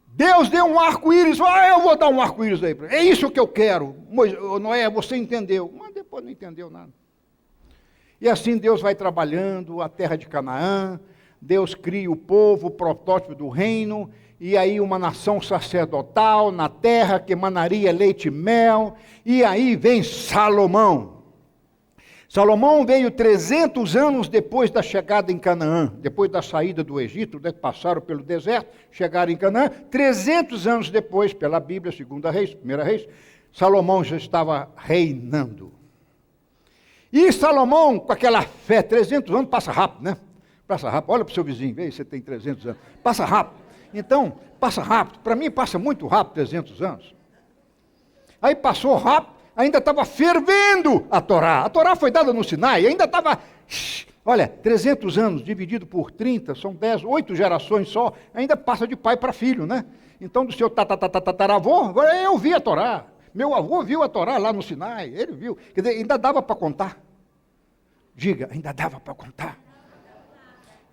Deus deu um arco-íris, eu vou dar um arco-íris aí. É isso que eu quero. Noé, você entendeu. Mas depois não entendeu nada. E assim Deus vai trabalhando a terra de Canaã, Deus cria o povo, o protótipo do reino, e aí uma nação sacerdotal na terra que emanaria leite e mel, e aí vem Salomão. Salomão veio 300 anos depois da chegada em Canaã, depois da saída do Egito, passaram pelo deserto, chegaram em Canaã, 300 anos depois, pela Bíblia, 2 Reis, 1 Reis, Salomão já estava reinando. E Salomão, com aquela fé, 300 anos passa rápido, né? Passa rápido. Olha para o seu vizinho, vê, você tem 300 anos. Passa rápido. Então, passa rápido. Para mim, passa muito rápido 300 anos. Aí passou rápido, ainda estava fervendo a Torá. A Torá foi dada no Sinai, ainda estava... Olha, 300 anos dividido por 30, são 10, 8 gerações só, ainda passa de pai para filho, né? Então, do seu tataravô, agora eu vi a Torá. Meu avô viu a Torá lá no Sinai, ele viu. Quer dizer, ainda dava para contar. Diga, ainda dava para contar.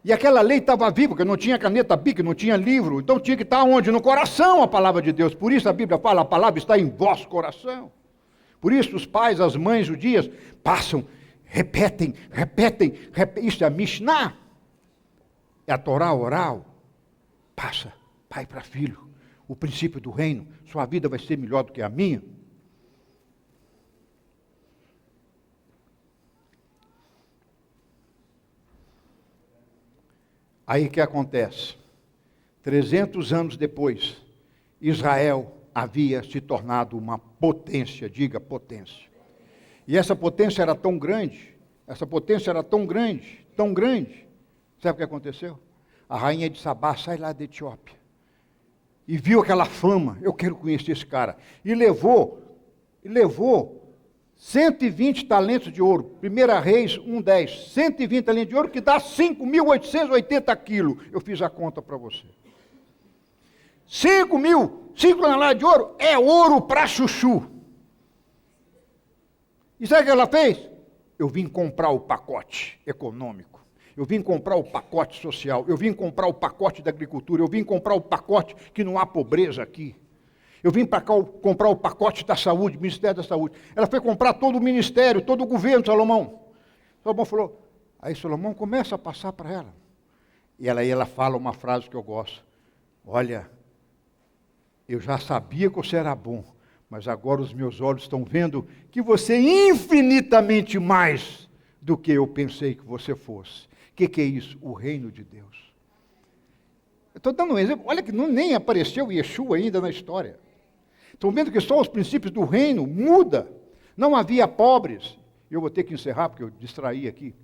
E aquela lei estava viva, porque não tinha caneta Bic, não tinha livro. Então tinha que estar onde? No coração a palavra de Deus. Por isso a Bíblia fala, a palavra está em vosso coração. Por isso os pais, as mães judias passam, repetem. Isso é a Mishnah. É a Torá oral. Passa, pai para filho. O princípio do reino, sua vida vai ser melhor do que a minha. Aí o que acontece? 300 anos depois, Israel havia se tornado uma potência, diga potência. E essa potência era tão grande, tão grande. Sabe o que aconteceu? A rainha de Sabá sai lá da Etiópia e viu aquela fama, eu quero conhecer esse cara. E levou 120 talentos de ouro. 1 Reis 1:10. 120 talentos de ouro, que dá 5.880 quilos. Eu fiz a conta para você. 5 toneladas de ouro é ouro para chuchu. E sabe o que ela fez? Eu vim comprar o pacote econômico. Eu vim comprar o pacote social. Eu vim comprar o pacote da agricultura. Eu vim comprar o pacote que não há pobreza aqui. Eu vim para cá comprar o pacote da saúde, Ministério da Saúde. Ela foi comprar todo o ministério, todo o governo, Salomão. Salomão falou, aí Salomão começa a passar para ela. E ela fala uma frase que eu gosto. Olha, eu já sabia que você era bom, mas agora os meus olhos estão vendo que você é infinitamente mais do que eu pensei que você fosse. O que é isso? O reino de Deus. Eu estou dando um exemplo, olha que nem apareceu Yeshua ainda na história. Estão vendo que só os princípios do reino muda. Não havia pobres. Eu vou ter que encerrar porque eu distraí aqui.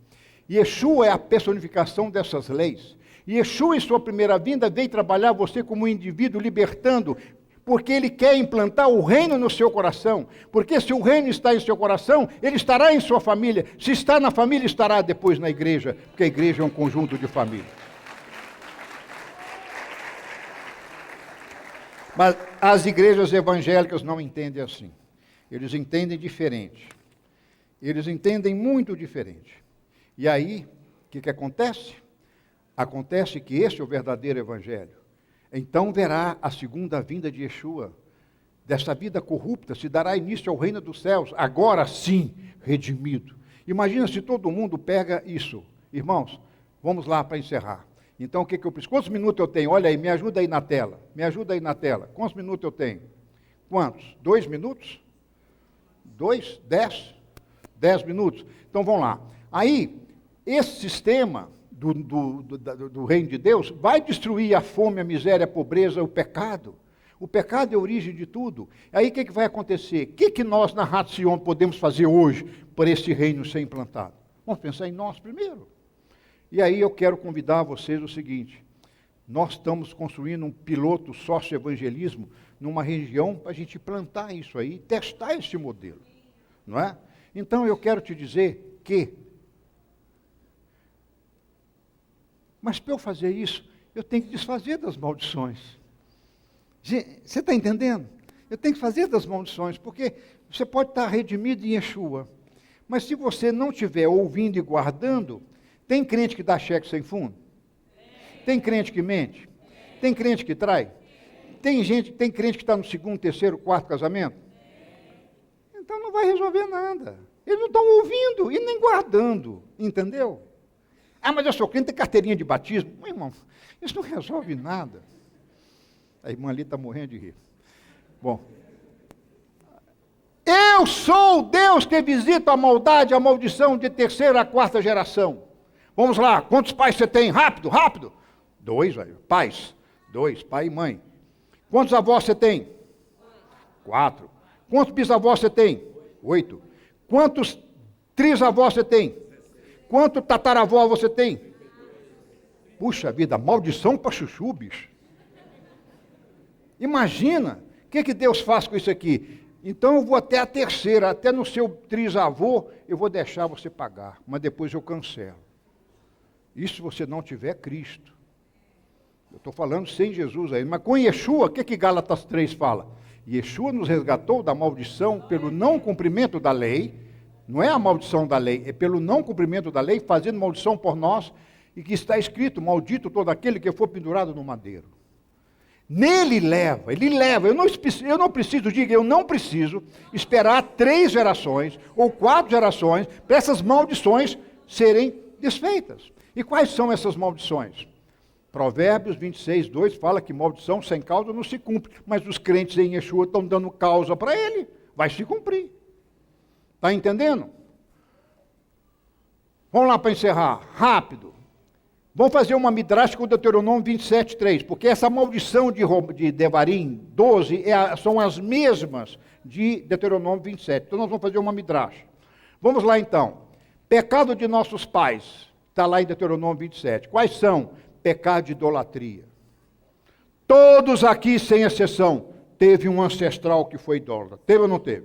Yeshua é a personificação dessas leis. Yeshua, em sua primeira vinda, veio trabalhar você como um indivíduo, libertando, porque ele quer implantar o reino no seu coração. Porque se o reino está em seu coração, ele estará em sua família. Se está na família, estará depois na igreja, porque a igreja é um conjunto de família. Mas as igrejas evangélicas não entendem assim. Eles entendem diferente. Eles entendem muito diferente. E aí, o que acontece? Acontece que esse é o verdadeiro evangelho. Então verá a segunda vinda de Yeshua. Dessa vida corrupta se dará início ao reino dos céus, agora sim, redimido. Imagina se todo mundo pega isso. Irmãos, vamos lá para encerrar. Então, o que eu preciso? Quantos minutos eu tenho? Olha aí, me ajuda aí na tela. Me ajuda aí na tela. Quantos minutos eu tenho? Quantos? 2 minutos? 2? 10? 10 minutos? Então, vamos lá. Aí, esse sistema do reino de Deus vai destruir a fome, a miséria, a pobreza, o pecado. O pecado é a origem de tudo. Aí, o que vai acontecer? O que nós, na Ratzion, podemos fazer hoje para esse reino ser implantado? Vamos pensar em nós primeiro. E aí eu quero convidar vocês o seguinte, nós estamos construindo um piloto sócio-evangelismo numa região para a gente plantar isso aí, testar esse modelo, não é? Então eu quero te dizer que, mas para eu fazer isso, eu tenho que desfazer das maldições. Você está entendendo? Eu tenho que fazer das maldições, porque você pode estar redimido em Yeshua, mas se você não estiver ouvindo e guardando, tem crente que dá cheque sem fundo? Tem crente que mente? Tem crente que trai? Tem crente que está no 2º, 3º, 4º casamento? Então não vai resolver nada. Eles não estão ouvindo e nem guardando, entendeu? Ah, mas eu sou crente, tem carteirinha de batismo. Meu irmão, isso não resolve nada. A irmã ali está morrendo de rir. Bom, eu sou o Deus que visita a maldade, a maldição de 3ª a 4ª geração. Vamos lá, quantos pais você tem? Rápido, rápido. 2, pais. 2, pai e mãe. Quantos avós você tem? 4. Quantos bisavós você tem? 8. Quantos trisavós você tem? Quanto tataravó você tem? Puxa vida, maldição para chuchu, bicho. Imagina, o que Deus faz com isso aqui? Então eu vou até a 3ª, até no seu trisavô, eu vou deixar você pagar, mas depois eu cancelo. Isso se você não tiver Cristo. Eu estou falando sem Jesus aí. Mas com Yeshua, o que Gálatas 3 fala? Yeshua nos resgatou da maldição pelo não cumprimento da lei. Não é a maldição da lei, é pelo não cumprimento da lei, fazendo maldição por nós, e que está escrito, maldito todo aquele que for pendurado no madeiro. Nele leva, ele leva. Eu não preciso esperar 3 gerações ou 4 gerações para essas maldições serem desfeitas. E quais são essas maldições? Provérbios 26, 2 fala que maldição sem causa não se cumpre, mas os crentes em Yeshua estão dando causa para ele, vai se cumprir. Está entendendo? Vamos lá para encerrar, rápido. Vamos fazer uma midrash com Deuteronômio 27:3, porque essa maldição de Devarim 12 são as mesmas de Deuteronômio 27. Então nós vamos fazer uma midrash. Vamos lá então. Pecado de nossos pais, está lá em Deuteronômio 27. Quais são? Pecado de idolatria. Todos aqui, sem exceção, teve um ancestral que foi idólatra. Teve ou não teve?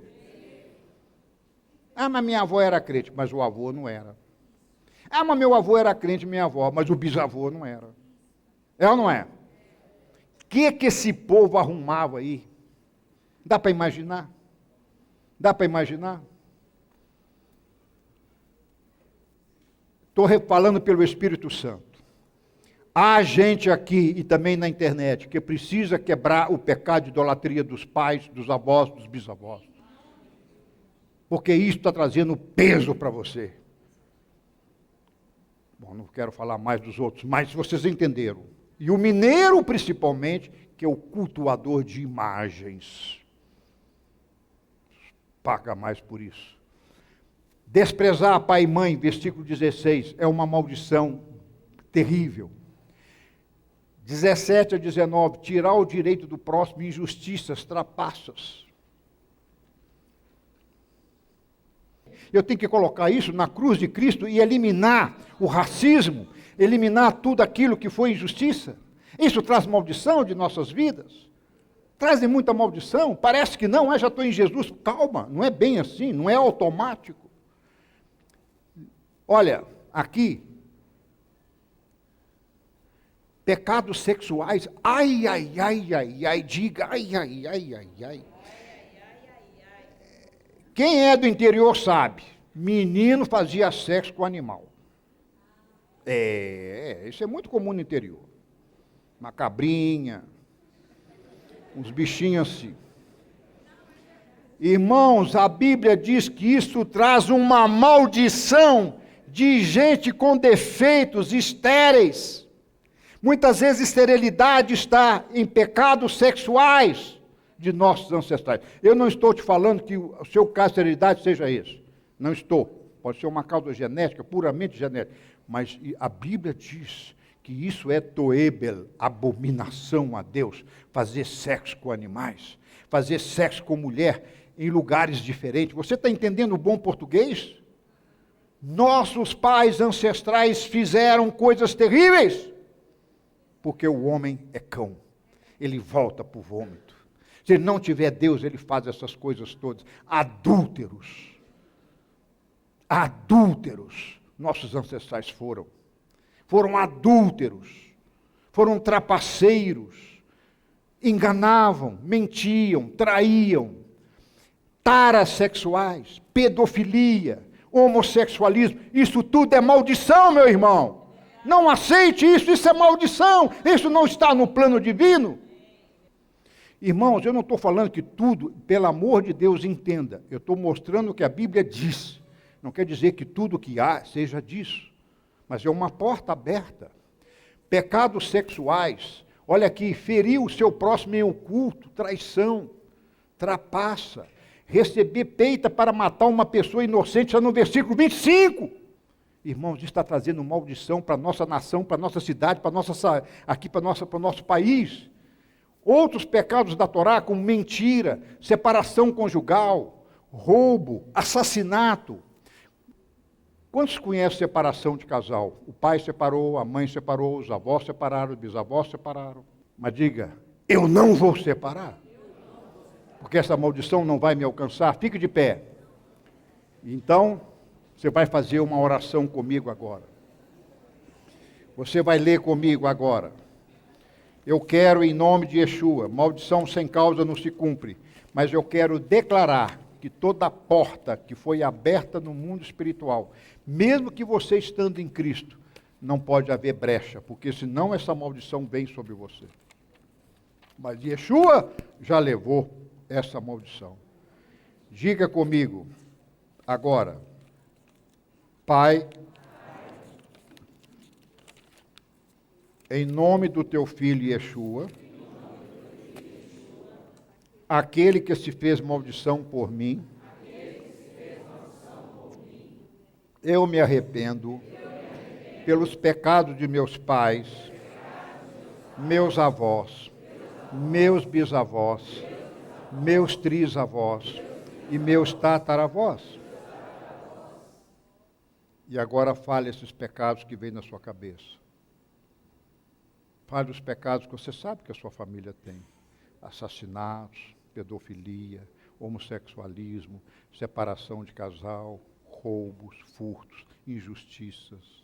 Ah, mas minha avó era crente, mas o avô não era. Ah, mas meu avô era crente, minha avó, mas o bisavô não era. É ou não é? O que esse povo arrumava aí? Dá para imaginar? Dá para imaginar? Estou falando pelo Espírito Santo. Há gente aqui e também na internet que precisa quebrar o pecado de idolatria dos pais, dos avós, dos bisavós. Porque isso está trazendo peso para você. Bom, não quero falar mais dos outros, mas vocês entenderam. E o mineiro, principalmente, que é o cultuador de imagens. Paga mais por isso. Desprezar pai e mãe, versículo 16, é uma maldição terrível. 17 a 19, tirar o direito do próximo, injustiças, trapaças. Eu tenho que colocar isso na cruz de Cristo e eliminar o racismo, eliminar tudo aquilo que foi injustiça. Isso traz maldição de nossas vidas? Trazem muita maldição? Parece que não, já estou em Jesus. Calma, não é bem assim, não é automático. Olha, aqui, pecados sexuais, ai, ai, ai, ai, ai, diga, ai, ai, ai, ai, ai. Quem é do interior sabe, menino fazia sexo com animal. Isso é muito comum no interior. Uma cabrinha, uns bichinhos assim. Irmãos, a Bíblia diz que isso traz uma maldição de gente com defeitos estéreis. Muitas vezes esterilidade está em pecados sexuais de nossos ancestrais. Eu não estou te falando que o seu caso de esterilidade seja esse. Não estou. Pode ser uma causa genética, puramente genética. Mas a Bíblia diz que isso é toebel, abominação a Deus. Fazer sexo com animais, fazer sexo com mulher em lugares diferentes. Você está entendendo o bom português? Nossos pais ancestrais fizeram coisas terríveis, porque o homem é cão. Ele volta para o vômito. Se ele não tiver Deus, ele faz essas coisas todas. Adúlteros. Adúlteros. Nossos ancestrais foram. Foram adúlteros. Foram trapaceiros. Enganavam, mentiam, traíam. Taras sexuais, pedofilia, homossexualismo. Isso tudo é maldição, meu irmão. Não aceite isso, isso é maldição. Isso não está no plano divino. Irmãos, eu não estou falando que tudo, pelo amor de Deus, entenda. Eu estou mostrando o que a Bíblia diz. Não quer dizer que tudo que há seja disso. Mas é uma porta aberta. Pecados sexuais. Olha aqui, ferir o seu próximo em oculto, traição, trapaça. Receber peita para matar uma pessoa inocente, está no versículo 25. Irmãos, isso está trazendo maldição para a nossa nação, para a nossa cidade, para o nosso país. Outros pecados da Torá, como mentira, separação conjugal, roubo, assassinato. Quantos conhecem separação de casal? O pai separou, a mãe separou, os avós separaram, os bisavós separaram. Mas diga, eu não vou separar. Porque essa maldição não vai me alcançar. Fique de pé. Então, você vai fazer uma oração comigo agora. Você vai ler comigo agora. Eu quero, em nome de Yeshua, maldição sem causa não se cumpre, mas eu quero declarar que toda porta que foi aberta no mundo espiritual, mesmo que você estando em Cristo, não pode haver brecha, porque senão essa maldição vem sobre você. Mas Yeshua já levou essa maldição. Diga comigo agora, Pai, em nome do teu filho Yeshua, aquele que se fez maldição por mim, eu me arrependo pelos pecados de meus pais, meus avós, meus bisavós, meus trisavós e meus tataravós. E agora fale esses pecados que vêm na sua cabeça. Fale os pecados que você sabe que a sua família tem. Assassinatos, pedofilia, homossexualismo, separação de casal, roubos, furtos, injustiças,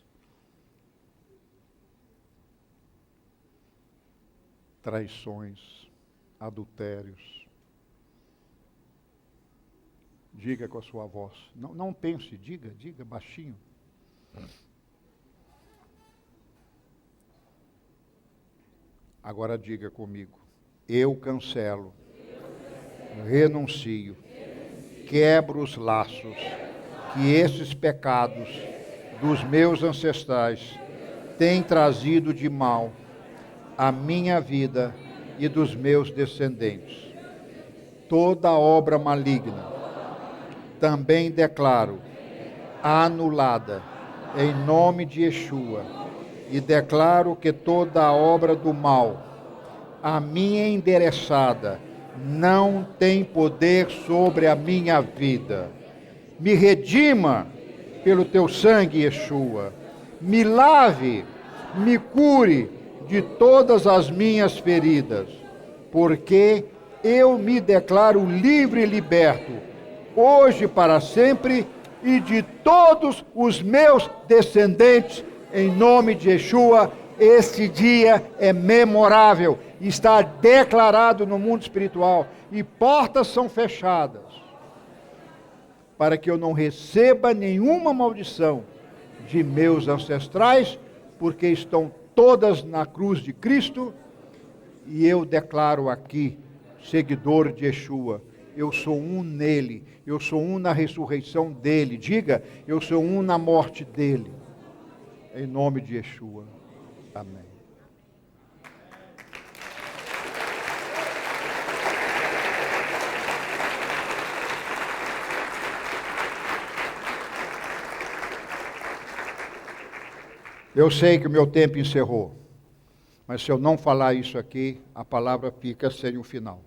traições, adultérios. Diga com a sua voz. Não pense, diga baixinho. Agora diga comigo. Eu cancelo, renuncio, quebro os laços que esses pecados dos meus ancestrais têm trazido de mal à minha vida e dos meus descendentes. Toda obra maligna também declaro anulada em nome de Yeshua e declaro que toda obra do mal a mim endereçada não tem poder sobre a minha vida. Me redima pelo teu sangue, Yeshua. Me lave, me cure de todas as minhas feridas, porque eu me declaro livre e liberto, hoje e para sempre, e de todos os meus descendentes, em nome de Yeshua. Este dia é memorável, está declarado no mundo espiritual, e portas são fechadas, para que eu não receba nenhuma maldição de meus ancestrais, porque estão todas na cruz de Cristo, e eu declaro aqui, seguidor de Yeshua, eu sou um nele, eu sou um na ressurreição dele. Diga, eu sou um na morte dele. Em nome de Yeshua. Amém. Eu sei que o meu tempo encerrou, mas se eu não falar isso aqui, a palavra fica sem o final.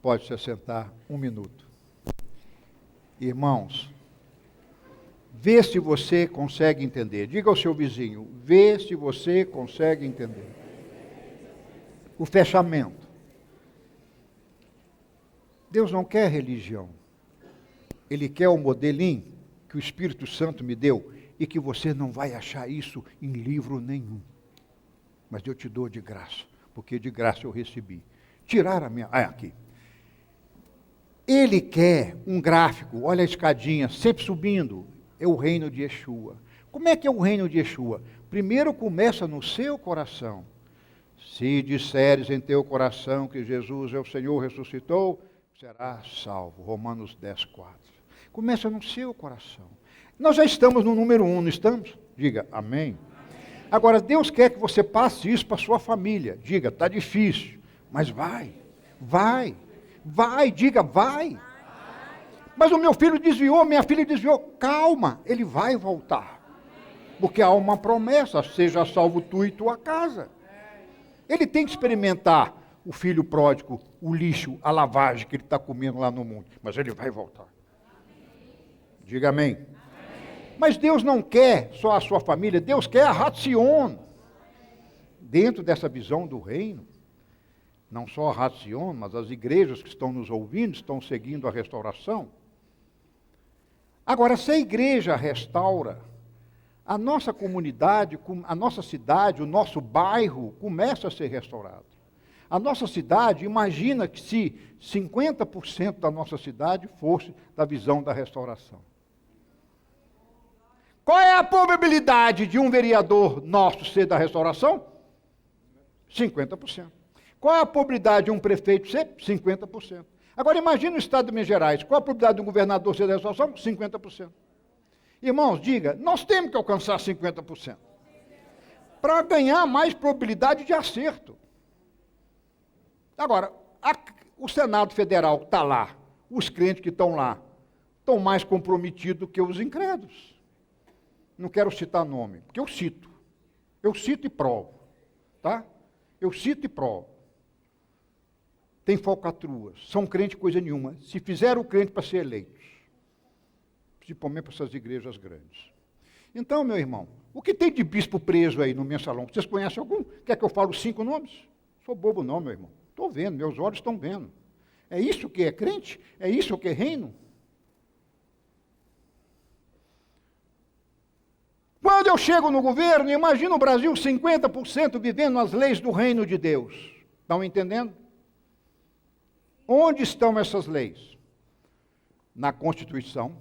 Pode se assentar 1 minuto. Irmãos, vê se você consegue entender. Diga ao seu vizinho, vê se você consegue entender. O fechamento. Deus não quer religião. Ele quer o modelinho que o Espírito Santo me deu e que você não vai achar isso em livro nenhum. Mas eu te dou de graça, porque de graça eu recebi. Tirar a minha... aqui. Ele quer um gráfico, olha a escadinha, sempre subindo. É o reino de Yeshua. Como é que é o reino de Yeshua? Primeiro começa no seu coração. Se disseres em teu coração que Jesus é o Senhor, ressuscitou, serás salvo. Romanos 10:4. Começa no seu coração. Nós já estamos no número 1, não estamos? Diga amém. Agora, Deus quer que você passe isso para a sua família. Diga, está difícil, mas vai, diga, vai. Mas o meu filho desviou, minha filha desviou. Calma, ele vai voltar. Porque há uma promessa, seja salvo tu e tua casa. Ele tem que experimentar o filho pródigo, o lixo, a lavagem que ele está comendo lá no mundo. Mas ele vai voltar. Diga amém. Mas Deus não quer só a sua família, Deus quer a Hatzion. Dentro dessa visão do reino, não só a Hatzion, mas as igrejas que estão nos ouvindo, estão seguindo a restauração. Agora, se a igreja restaura, a nossa comunidade, a nossa cidade, o nosso bairro começa a ser restaurado. A nossa cidade, imagina que se 50% da nossa cidade fosse da visão da restauração. Qual é a probabilidade de um vereador nosso ser da restauração? 50%. Qual é a probabilidade de um prefeito ser? 50%. Agora imagine o estado de Minas Gerais. Qual a probabilidade de um governador ser da restauração? 50%. Irmãos, diga, nós temos que alcançar 50%. Para ganhar mais probabilidade de acerto. Agora, o Senado Federal está lá, os crentes que estão lá, estão mais comprometidos do que os incrédulos. não quero citar nome, porque eu cito e provo, tá? Eu cito e provo. Tem falcatruas, são crente coisa nenhuma. Se fizeram o crente para ser eleitos, principalmente para essas igrejas grandes. Então, meu irmão, o que tem de bispo preso aí no mensalão? Vocês conhecem algum? Quer que eu fale os 5 nomes? Sou bobo não, meu irmão. Estou vendo, meus olhos estão vendo. É isso que é crente? É isso que é reino? Quando eu chego no governo, imagino o Brasil 50% vivendo as leis do reino de Deus. Estão entendendo? Onde estão essas leis? Na Constituição,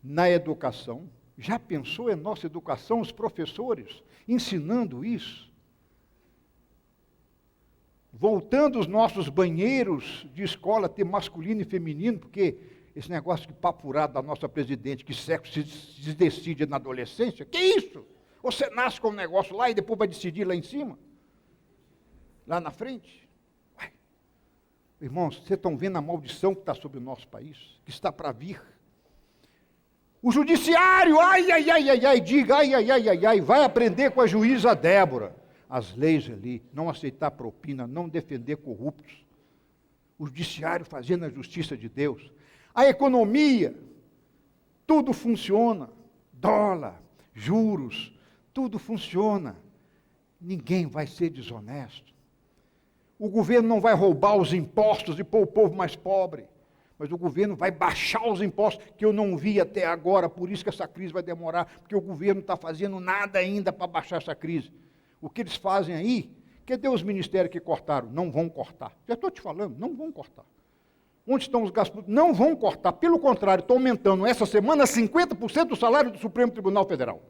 na educação. Já pensou em nossa educação, os professores ensinando isso? Voltando os nossos banheiros de escola a ter masculino e feminino, porque esse negócio de papurado da nossa presidente, que sexo se decide na adolescência, que isso? Você nasce com um negócio lá e depois vai decidir lá em cima? Lá na frente? Ué. Irmãos, vocês estão vendo a maldição que está sobre o nosso país? Que está para vir? O judiciário, diga, vai aprender com a juíza Débora. As leis ali, não aceitar propina, não defender corruptos. O judiciário fazendo a justiça de Deus. A economia, tudo funciona. Dólar, juros, tudo funciona. Ninguém vai ser desonesto. O governo não vai roubar os impostos e pôr o povo mais pobre. Mas o governo vai baixar os impostos, que eu não vi até agora, por isso que essa crise vai demorar, porque o governo não está fazendo nada ainda para baixar essa crise. O que eles fazem aí, cadê os ministérios que cortaram? Não vão cortar. Já estou te falando, não vão cortar. Onde estão os gastos? Não vão cortar. Pelo contrário, estão aumentando essa semana 50% do salário do Supremo Tribunal Federal.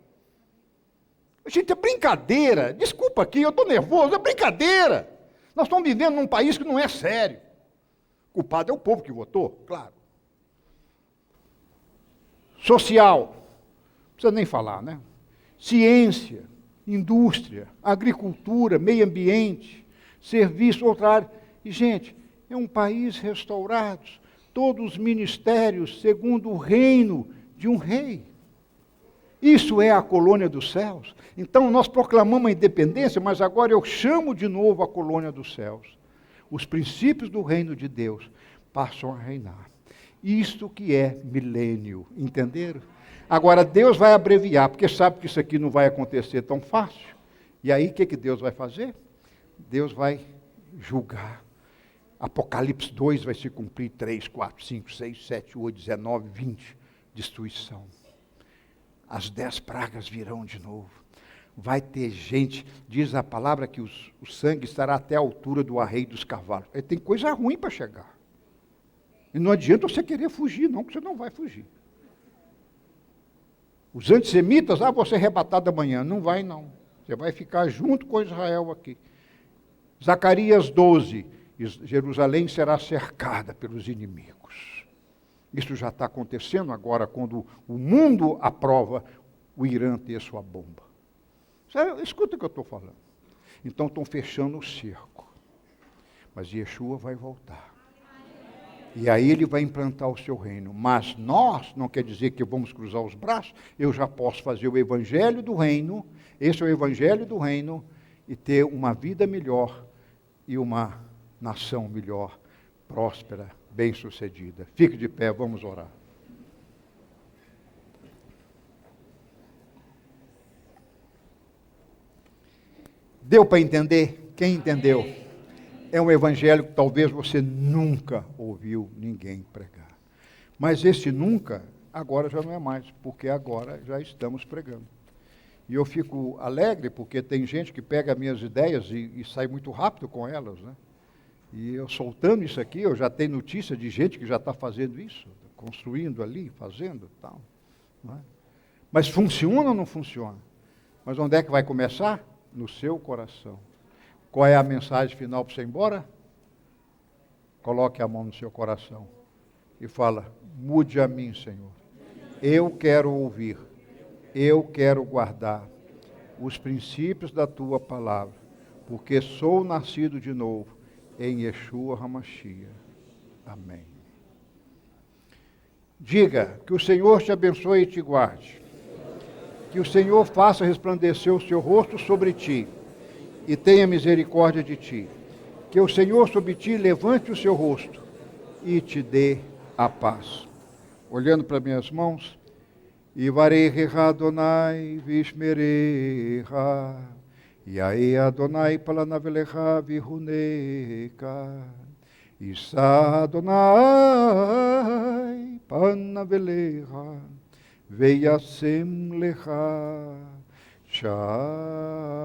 Gente, é brincadeira. Desculpa aqui, eu estou nervoso, é brincadeira. Nós estamos vivendo num país que não é sério. O culpado é o povo que votou, claro. Social, não precisa nem falar, né? Ciência, indústria, agricultura, meio ambiente, serviço, outra área. E, gente, é um país restaurado, todos os ministérios segundo o reino de um rei. Isso é a colônia dos céus. Então, nós proclamamos a independência, mas agora eu chamo de novo a colônia dos céus. Os princípios do reino de Deus passam a reinar. Isto que é milênio, entenderam? Agora, Deus vai abreviar, porque sabe que isso aqui não vai acontecer tão fácil. E aí, o que Deus vai fazer? Deus vai julgar. Apocalipse 2 vai se cumprir 3, 4, 5, 6, 7, 8, 19, 20. Destruição. As 10 pragas virão de novo. Vai ter gente, diz a palavra que o sangue estará até a altura do arreio dos cavalos. Aí tem coisa ruim para chegar. E não adianta você querer fugir, não, porque você não vai fugir. Os antissemitas, vou ser arrebatado amanhã. Não vai, não. Você vai ficar junto com Israel aqui. Zacarias 12, Jerusalém será cercada pelos inimigos. Isso já está acontecendo agora, quando o mundo aprova o Irã ter sua bomba. Escuta o que eu estou falando. Então estão fechando o cerco. Mas Yeshua vai voltar. E aí ele vai implantar o seu reino. Mas nós, não quer dizer que vamos cruzar os braços, eu já posso fazer o evangelho do reino, esse é o evangelho do reino, e ter uma vida melhor e uma nação melhor, próspera, bem-sucedida. Fique de pé, vamos orar. Deu para entender? Quem entendeu? É um evangelho que talvez você nunca ouviu ninguém pregar. Mas esse nunca, agora já não é mais, porque agora já estamos pregando. E eu fico alegre, porque tem gente que pega minhas ideias e sai muito rápido com elas, né? E eu soltando isso aqui, eu já tenho notícia de gente que já está fazendo isso, construindo ali, fazendo tal. Não é? Mas funciona ou não funciona? Mas onde é que vai começar? No seu coração. Qual é a mensagem final para você ir embora? Coloque a mão no seu coração e fala: mude a mim, Senhor. Eu quero ouvir, eu quero guardar os princípios da tua palavra, porque sou nascido de novo em Yeshua HaMashiach. Amém. Diga: que o Senhor te abençoe e te guarde. Que o Senhor faça resplandecer o seu rosto sobre ti e tenha misericórdia de ti. Que o Senhor sobre ti levante o seu rosto e te dê a paz. Olhando para minhas mãos, Ivarechecha Adonai vishmerecha, Yae Adonai palanavelecha vihuneka, Isa Adonai panavelecha, Veyasem lecha, Shalom.